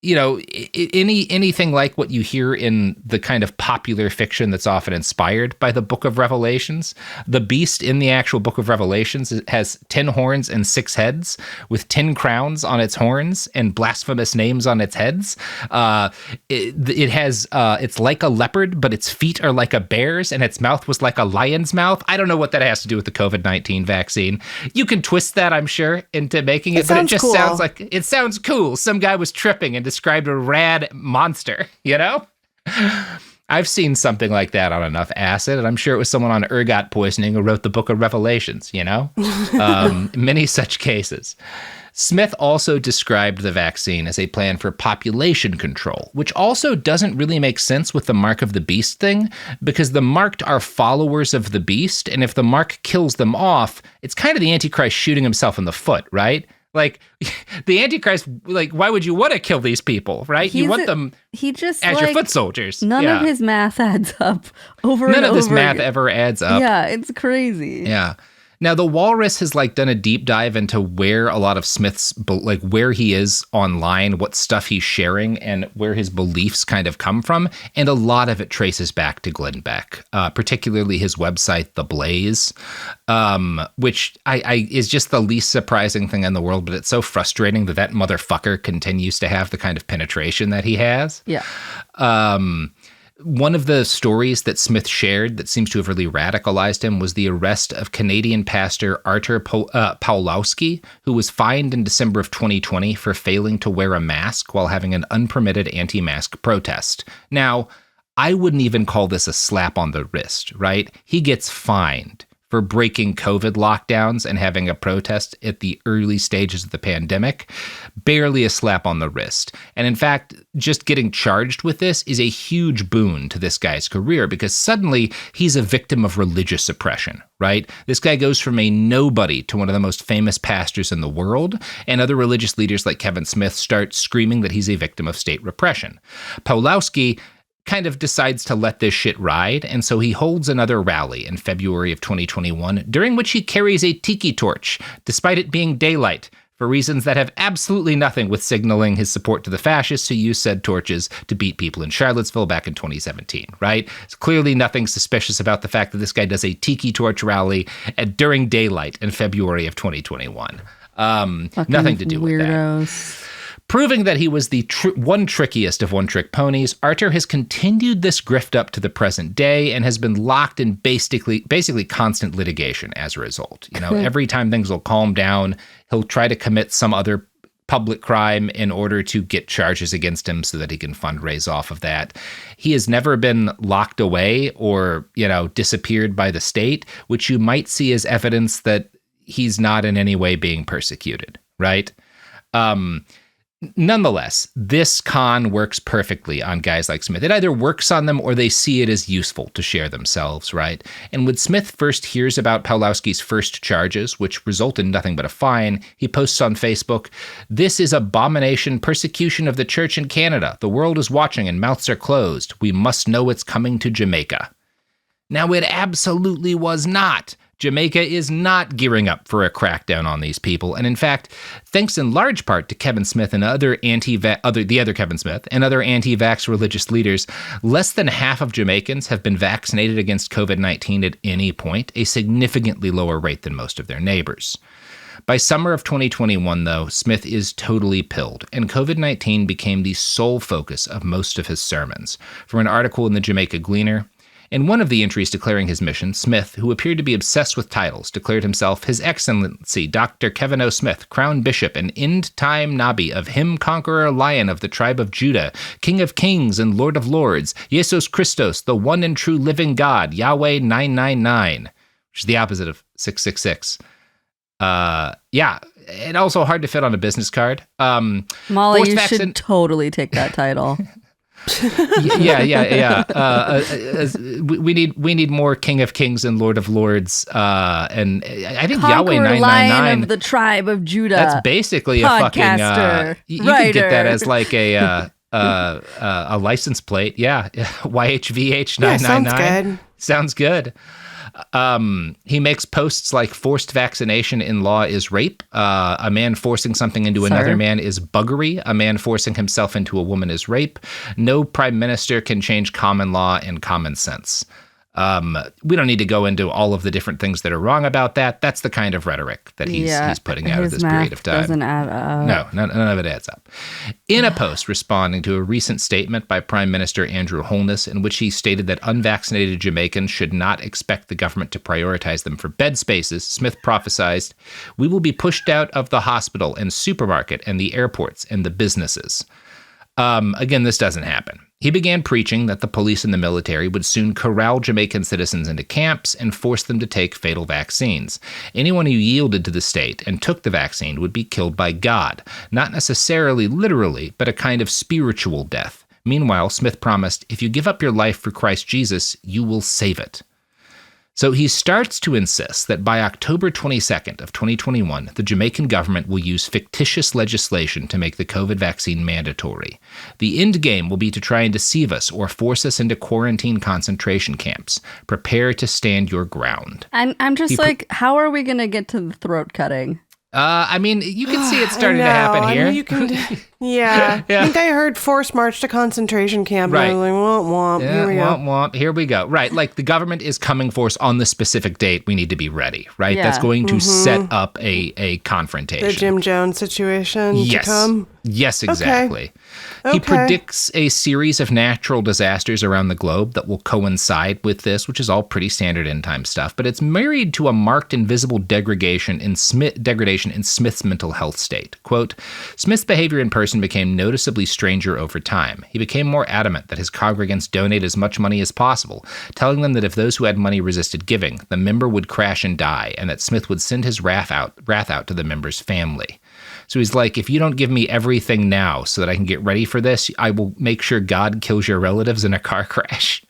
anything like what you hear in the kind of popular fiction that's often inspired by the book of Revelations. The beast in the actual book of Revelations has 10 horns and 6 heads with 10 crowns on its horns and blasphemous names on its heads. It's like a leopard, but its feet are like a bear's and its mouth was like a lion's mouth. I don't know what that has to do with the COVID-19 vaccine. You can twist that, I'm sure, into making it, but it just sounds cool. Some guy was tripping and described a rad monster, I've seen something like that on enough acid, and I'm sure it was someone on ergot poisoning who wrote the Book of Revelations, many such cases. Smith also described the vaccine as a plan for population control, which also doesn't really make sense with the mark of the beast thing, because the marked are followers of the beast, and if the mark kills them off, it's kind of the Antichrist shooting himself in the foot, right? Like, the Antichrist, like, why would you want to kill these people, right? You want them as your foot soldiers. None of his math adds up over and over. None of his math ever adds up. Yeah, it's crazy. Yeah. Now, the Walrus has done a deep dive into where a lot of Smith's, where he is online, what stuff he's sharing, and where his beliefs kind of come from. And a lot of it traces back to Glenn Beck, particularly his website, The Blaze, which is just the least surprising thing in the world. But it's so frustrating that motherfucker continues to have the kind of penetration that he has. Yeah. One of the stories that Smith shared that seems to have really radicalized him was the arrest of Canadian pastor Artur Pawlowski, who was fined in December of 2020 for failing to wear a mask while having an unpermitted anti-mask protest. Now, I wouldn't even call this a slap on the wrist, right? He gets fined for breaking COVID lockdowns and having a protest at the early stages of the pandemic. Barely a slap on the wrist. And in fact, just getting charged with this is a huge boon to this guy's career, because suddenly he's a victim of religious oppression, right? This guy goes from a nobody to one of the most famous pastors in the world, and other religious leaders like Kevin Smith start screaming that he's a victim of state repression. Pawlowski kind of decides to let this shit ride, and so he holds another rally in February of 2021, during which he carries a tiki torch, despite it being daylight, for reasons that have absolutely nothing with signaling his support to the fascists who used said torches to beat people in Charlottesville back in 2017, right? It's clearly nothing suspicious about the fact that this guy does a tiki torch rally during daylight in February of 2021. Nothing to do with that. Proving that he was the one trickiest of one-trick ponies, Artur has continued this grift up to the present day and has been locked in basically constant litigation as a result. Every time things will calm down, he'll try to commit some other public crime in order to get charges against him so that he can fundraise off of that. He has never been locked away or, disappeared by the state, which you might see as evidence that he's not in any way being persecuted, right? Nonetheless, this con works perfectly on guys like Smith. It either works on them or they see it as useful to share themselves, right? And when Smith first hears about Pawlowski's first charges, which result in nothing but a fine, he posts on Facebook, "This is abomination, persecution of the church in Canada. The world is watching and mouths are closed. We must know it's coming to Jamaica." Now, it absolutely was not. Jamaica is not gearing up for a crackdown on these people, and in fact, thanks in large part to Kevin Smith and other Kevin Smith and other anti-vax religious leaders, less than half of Jamaicans have been vaccinated against COVID-19 at any point, a significantly lower rate than most of their neighbors. By summer of 2021, though, Smith is totally pilled, and COVID-19 became the sole focus of most of his sermons. From an article in the Jamaica Gleaner, in one of the entries declaring his mission, Smith, who appeared to be obsessed with titles, declared himself His Excellency Dr. Kevin O. Smith, Crown Bishop and End-Time Nabi of Him Conqueror Lion of the Tribe of Judah, King of Kings and Lord of Lords, Jesus Christos, the one and true living God, Yahweh 999, which is the opposite of 666. Yeah, and also hard to fit on a business card. Molly, you should totally take that title. Yeah. We need more King of Kings and Lord of Lords, and I think Yahweh 999 Lion of the Tribe of Judah. That's basically podcaster, a fucking. You can get that as like a license plate. Yeah, YHVH 999. Sounds good. He makes posts like forced vaccination in law is rape. A man forcing something into another man is buggery. A man forcing himself into a woman is rape. No prime minister can change common law and common sense. We don't need to go into all of the different things that are wrong about that. That's the kind of rhetoric that he's putting out at this period of time. Doesn't add up. No, none of it adds up. In a post responding to a recent statement by Prime Minister Andrew Holness, in which he stated that unvaccinated Jamaicans should not expect the government to prioritize them for bed spaces, Smith prophesied, "We will be pushed out of the hospital and supermarket and the airports and the businesses." Again, this doesn't happen. He began preaching that the police and the military would soon corral Jamaican citizens into camps and force them to take fatal vaccines. Anyone who yielded to the state and took the vaccine would be killed by God, not necessarily literally, but a kind of spiritual death. Meanwhile, Smith promised, if you give up your life for Christ Jesus, you will save it. So he starts to insist that by October 22nd of 2021, the Jamaican government will use fictitious legislation to make the COVID vaccine mandatory. The end game will be to try and deceive us or force us into quarantine concentration camps. Prepare to stand your ground. I'm just how are we going to get to the throat cutting? I mean, you can see it starting to happen here. I mean, you can, yeah. I think I heard forced march to concentration camp. Right. I was like, womp, womp. Yeah, Here we go. womp, womp. Here we go. Right. Like the government is coming for us on the specific date. We need to be ready. Right. Yeah. That's going to set up a confrontation. The Jim Jones situation to come? Yes, exactly. Okay. He predicts a series of natural disasters around the globe that will coincide with this, which is all pretty standard end time stuff, but it's married to a marked and visible degradation in Smith's mental health state. Quote, Smith's behavior in person became noticeably stranger over time. He became more adamant that his congregants donate as much money as possible, telling them that if those who had money resisted giving, the member would crash and die, and that Smith would send his wrath out to the member's family. So he's like, if you don't give me everything now so that I can get ready for this, I will make sure God kills your relatives in a car crash.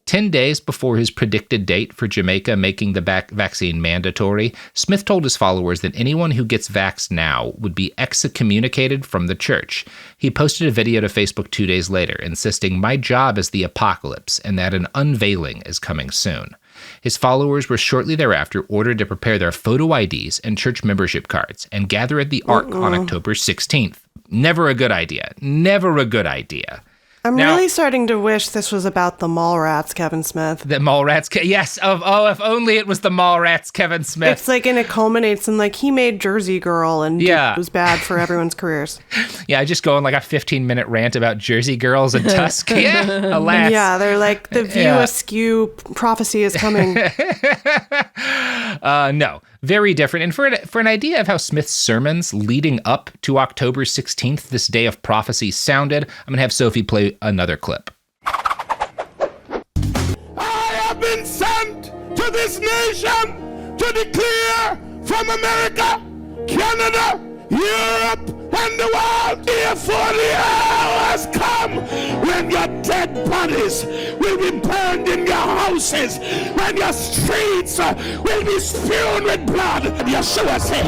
10 days before his predicted date for Jamaica making the vaccine mandatory, Smith told his followers that anyone who gets vaxxed now would be excommunicated from the church. He posted a video to Facebook 2 days later, insisting, my job is the apocalypse, and that an unveiling is coming soon. His followers were shortly thereafter ordered to prepare their photo IDs and church membership cards and gather at the Ark on October 16th. Never a good idea. Never a good idea. I'm really starting to wish this was about the mall rats, Kevin Smith. The mall rats, yes. If only it was the mall rats, Kevin Smith. It's like, and it culminates in like he made Jersey Girl, and it was bad for everyone's careers. Yeah, I just go on like a 15-minute rant about Jersey Girls and Tusk. Yeah, alas. Yeah, they're like the view askew prophecy is coming. No, very different. And for an idea of how Smith's sermons leading up to October 16th, this day of prophecy, sounded, I'm going to have Sophie play another clip. I have been sent to this nation to declare from America, Canada, Europe, and the world, therefore the hour has come when your dead bodies will be burned in your houses, when your streets will be strewn with blood. Yeshua said,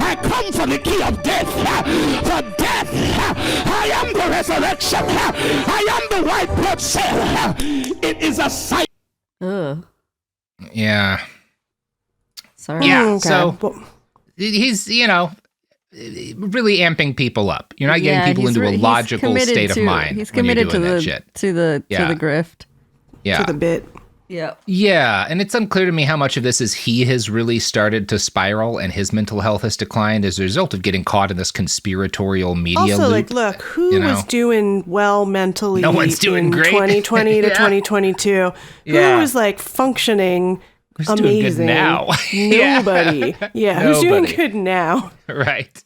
I come for the key of death. For death, I am the resurrection. I am the white blood cell. It is a sight. Ugh. Yeah. Sorry. Yeah, Okay. so he's, really amping people up. You're not getting people into a logical state of mind. He's committed to the grift. Yeah. To the bit. Yeah. Yeah, and it's unclear to me how much of this is he has really started to spiral and his mental health has declined as a result of getting caught in this conspiratorial media Also, loop. like, look, who was doing well mentally No one's doing in great. 2020 to 2022? Yeah. Who was, like, functioning Who's doing good amazing? now? Nobody. Yeah, who's doing Nobody. good now? Right.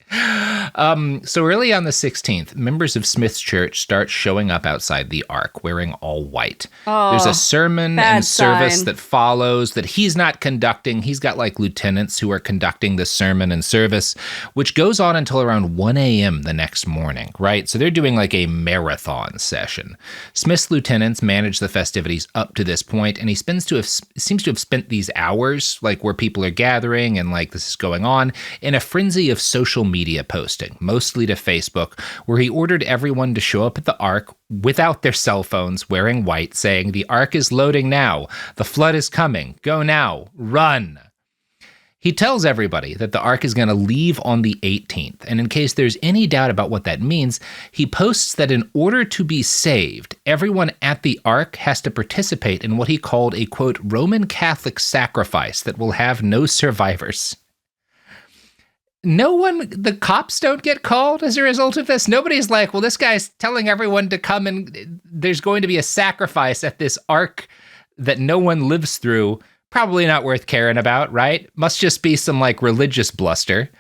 So early on the 16th, members of Smith's church start showing up outside the Ark wearing all white. There's a sermon and service that follows that he's not conducting. He's got like lieutenants who are conducting the sermon and service, which goes on until around 1 a.m. the next morning, right? So they're doing like a marathon session. Smith's lieutenants manage the festivities up to this point, and he seems to have spent these hours, like where people are gathering and like this is going on, in a frenzy of social media posting, mostly to Facebook, where he ordered everyone to show up at the Ark without their cell phones, wearing white, saying, "The Ark is loading now. The flood is coming. Go now. Run." He tells everybody that the Ark is going to leave on the 18th, and in case there's any doubt about what that means, he posts that in order to be saved, everyone at the Ark has to participate in what he called a, quote, Roman Catholic sacrifice that will have no survivors. The cops don't get called as a result of this. Nobody's like, well, this guy's telling everyone to come and there's going to be a sacrifice at this Ark that no one lives through. Probably not worth caring about, right? Must just be some like religious bluster.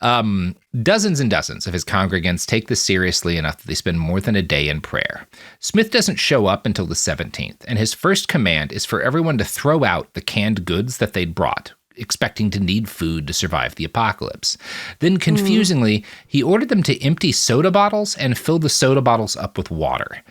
Dozens and dozens of his congregants take this seriously enough that they spend more than a day in prayer. Smith doesn't show up until the 17th, and his first command is for everyone to throw out the canned goods that they'd brought, expecting to need food to survive the apocalypse. Then, confusingly, he ordered them to empty soda bottles and fill the soda bottles up with water.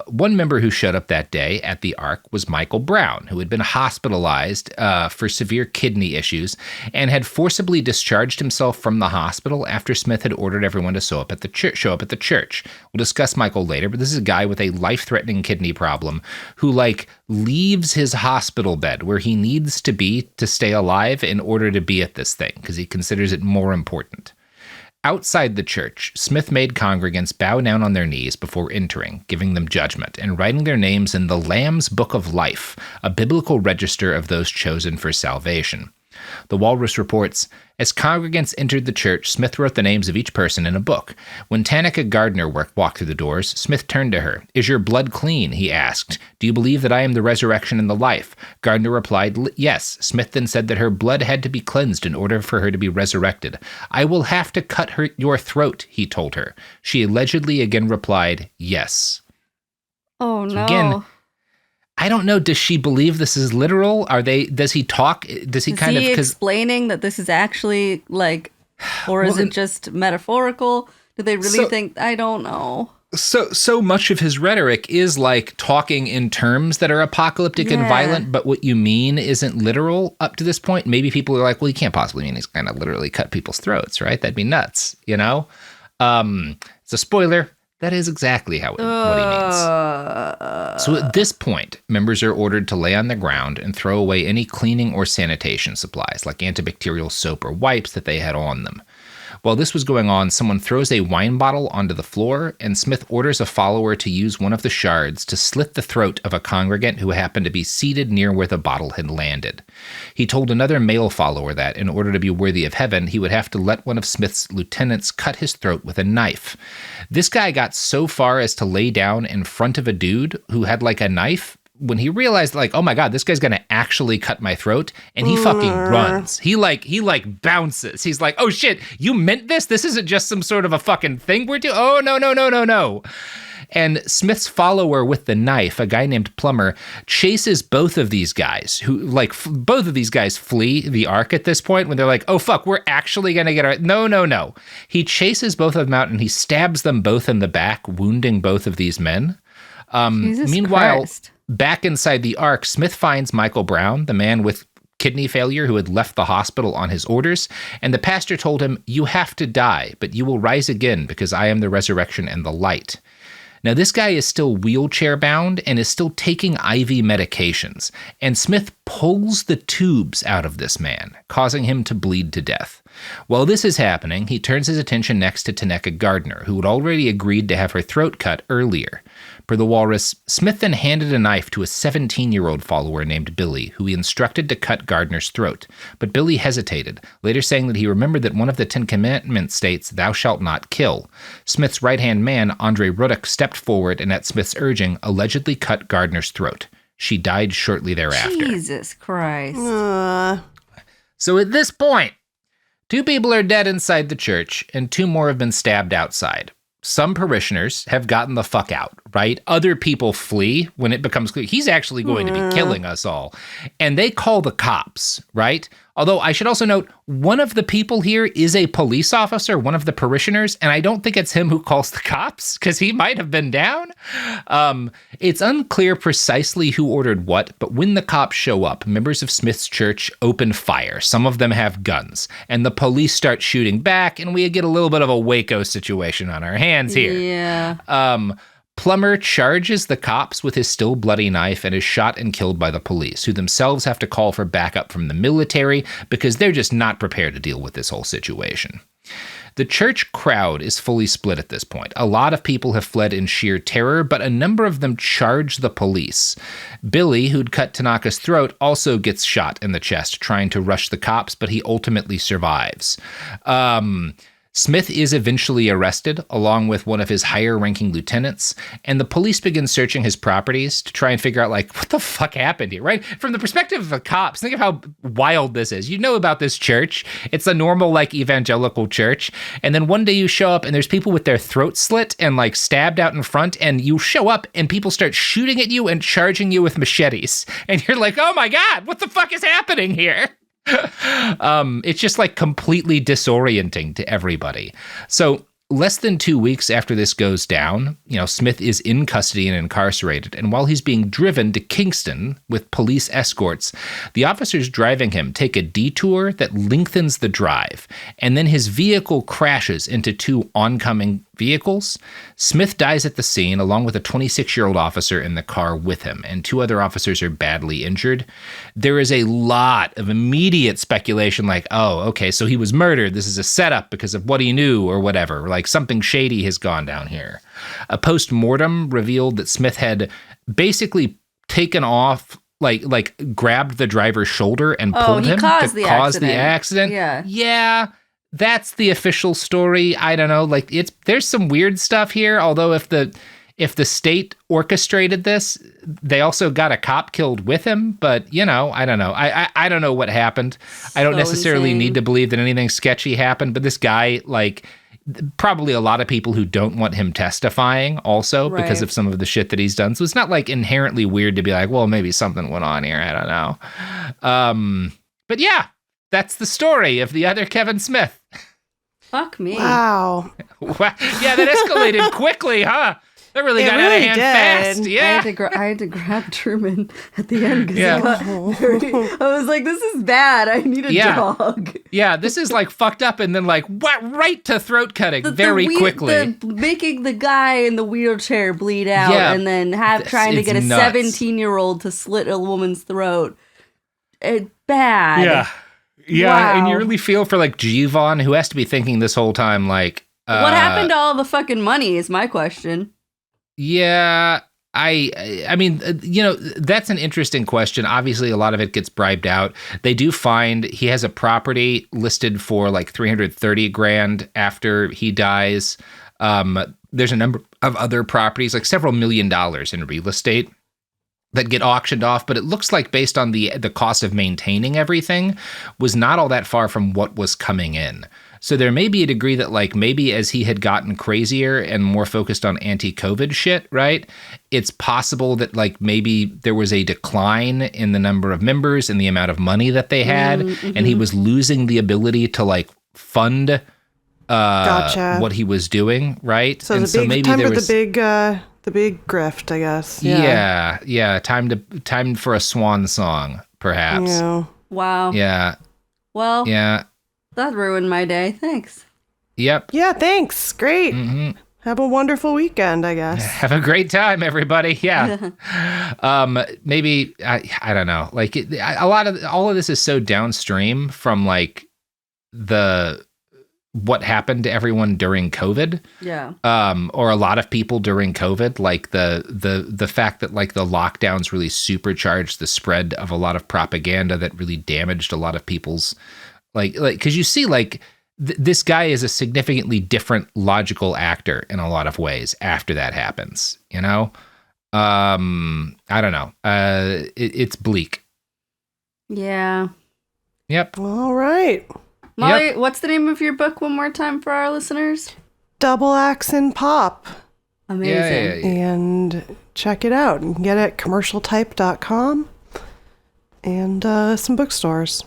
One member who showed up that day at the Ark was Michael Brown, who had been hospitalized for severe kidney issues and had forcibly discharged himself from the hospital after Smith had ordered everyone to show up at the church. We'll discuss Michael later, but this is a guy with a life-threatening kidney problem who, like, leaves his hospital bed where he needs to be to stay alive in order to be at this thing, because he considers it more important. Outside the church, Smith made congregants bow down on their knees before entering, giving them judgment, and writing their names in the Lamb's Book of Life, a biblical register of those chosen for salvation. The Walrus reports, as congregants entered the church, Smith wrote the names of each person in a book. When Tanika Gardner walked through the doors, Smith turned to her. "Is your blood clean?" he asked. "Do you believe that I am the resurrection and the life?" Gardner replied, "Yes." Smith then said that her blood had to be cleansed in order for her to be resurrected. "I will have to cut your throat," he told her. She allegedly again replied, "Yes." Oh, no. Again, I don't know. Does she believe this is literal? Does he talk? Does he kind of explaining that this is actually like, or is it just metaphorical? Do they really think? I don't know. So much of his rhetoric is like talking in terms that are apocalyptic and violent, but what you mean isn't literal up to this point. Maybe people are like, well, you can't possibly mean he's going to literally cut people's throats, right? That'd be nuts, you know? It's a spoiler. That is exactly what he means. So at this point, members are ordered to lay on the ground and throw away any cleaning or sanitation supplies, like antibacterial soap or wipes that they had on them. While this was going on, someone throws a wine bottle onto the floor, and Smith orders a follower to use one of the shards to slit the throat of a congregant who happened to be seated near where the bottle had landed. He told another male follower that, in order to be worthy of heaven, he would have to let one of Smith's lieutenants cut his throat with a knife. This guy got so far as to lay down in front of a dude who had like a knife when he realized, like, oh my God, this guy's going to actually cut my throat, and he fucking runs. He bounces. He's like, oh shit, you meant this? This isn't just some sort of a fucking thing we're doing? Oh, no. And Smith's follower with the knife, a guy named Plummer, chases both of these guys who, like, both of these guys flee the Ark at this point when they're like, oh fuck, we're actually going to get our, no. He chases both of them out and he stabs them both in the back, wounding both of these men. Meanwhile, Christ. Back inside the Ark, Smith finds Michael Brown, the man with kidney failure who had left the hospital on his orders, and the pastor told him, "You have to die, but you will rise again because I am the resurrection and the light." Now, this guy is still wheelchair bound and is still taking IV medications, and Smith pulls the tubes out of this man, causing him to bleed to death. While this is happening, he turns his attention next to Tanika Gardner, who had already agreed to have her throat cut earlier. Per the Walrus, Smith then handed a knife to a 17-year-old follower named Billy, who he instructed to cut Gardner's throat. But Billy hesitated, later saying that he remembered that one of the 10 Commandments states, "Thou shalt not kill." Smith's right-hand man, Andre Ruddock, stepped forward and at Smith's urging, allegedly cut Gardner's throat. She died shortly thereafter. Jesus Christ. So at this point, 2 people are dead inside the church, and 2 more have been stabbed outside. Some parishioners have gotten the fuck out, right? Other people flee when it becomes clear he's actually going to be killing us all. And they call the cops, right? Although I should also note, one of the people here is a police officer, one of the parishioners, and I don't think it's him who calls the cops, because he might have been down. It's unclear precisely who ordered what, but when the cops show up, members of Smith's church open fire. Some of them have guns, and the police start shooting back, and we get a little bit of a Waco situation on our hands here. Yeah. Plummer charges the cops with his still bloody knife and is shot and killed by the police, who themselves have to call for backup from the military because they're just not prepared to deal with this whole situation. The church crowd is fully split at this point. A lot of people have fled in sheer terror, but a number of them charge the police. Billy, who'd cut Tanaka's throat, also gets shot in the chest trying to rush the cops, but he ultimately survives. Smith is eventually arrested, along with one of his higher-ranking lieutenants, and the police begin searching his properties to try and figure out, like, what the fuck happened here, right? From the perspective of the cops, think of how wild this is. You know about this church. It's a normal, like, evangelical church, and then one day you show up, and there's people with their throat slit and, like, stabbed out in front, and you show up, and people start shooting at you and charging you with machetes, and you're like, oh my God, what the fuck is happening here? It's just like completely disorienting to everybody. So less than 2 weeks after this goes down, Smith is in custody and incarcerated. And while he's being driven to Kingston with police escorts, the officers driving him take a detour that lengthens the drive. And then his vehicle crashes into 2 oncoming vehicles. Smith dies at the scene along with a 26-year-old officer in the car with him, and 2 other officers are badly injured. There is a lot of immediate speculation like, oh, okay, so he was murdered. This is a setup because of what he knew or whatever. Like something shady has gone down here. A post-mortem revealed that Smith had basically taken off, like grabbed the driver's shoulder and pulled him to cause the accident. Yeah. That's the official story. I don't know. Like there's some weird stuff here. Although if the state orchestrated this, they also got a cop killed with him. But I don't know. I don't know what happened. I don't necessarily need to believe that anything sketchy happened. But this guy, like, probably a lot of people who don't want him testifying also because of some of the shit that he's done. So it's not like inherently weird to be like, well, maybe something went on here. I don't know. But yeah. That's the story of the other Kevin Smith. Fuck me. Wow. Yeah, that escalated quickly, huh? That really got out of hand fast. Yeah. I had to grab Truman at the end because I was like, this is bad. I need a dog. Yeah, this is like fucked up and then like right to throat cutting quickly. Making the guy in the wheelchair bleed out and then trying to get a 17-year-old to slit a woman's throat. It's bad. Yeah. Yeah, wow. And you really feel for like G-Von, who has to be thinking this whole time like... what happened to all the fucking money is my question. Yeah, I mean, that's an interesting question. Obviously, a lot of it gets bribed out. They do find he has a property listed for like $330,000 after he dies. There's a number of other properties, like several $1 million in real estate that get auctioned off, but it looks like based on the cost of maintaining everything was not all that far from what was coming in. So there may be a degree that like maybe as he had gotten crazier and more focused on anti-COVID shit, right? It's possible that like maybe there was a decline in the number of members and the amount of money that they had, and he was losing the ability to like fund what he was doing, right? So maybe time for the big grift, I guess. Yeah. Time for a swan song, perhaps. Yeah. Wow. Yeah. Well. Yeah. That ruined my day. Thanks. Yep. Yeah. Thanks. Great. Mm-hmm. Have a wonderful weekend, I guess. Have a great time, everybody. Yeah. Maybe I don't know. Like all of this is so downstream from like what happened to everyone during COVID. Yeah. Or a lot of people during COVID, like the fact that like the lockdowns really supercharged the spread of a lot of propaganda that really damaged a lot of people's like, cause you see like this guy is a significantly different logical actor in a lot of ways after that happens, I don't know. It's bleak. Yeah. Yep. All right. Molly, what's the name of your book one more time for our listeners? Double Accent Pop. Amazing. Yeah. And check it out. You can get it at commercialtype.com and some bookstores.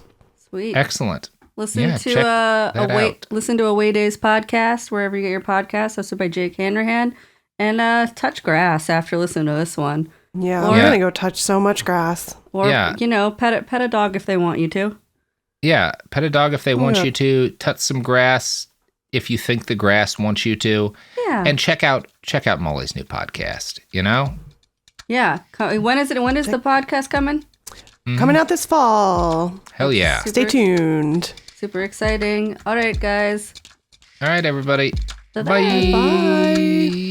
Sweet. Excellent. Listen to Away Days podcast wherever you get your podcasts, hosted by Jake Hanrahan, and touch grass after listening to this one. Yeah, we're gonna go touch so much grass. Or pet a dog if they want you to. Yeah, pet a dog if they want you to. Touch some grass if you think the grass wants you to. Yeah. And check out Molly's new podcast. Yeah. When is it? When is the podcast coming? Mm-hmm. Coming out this fall. Hell yeah! Stay tuned. Super exciting. All right, guys. All right, everybody. Bye. Bye.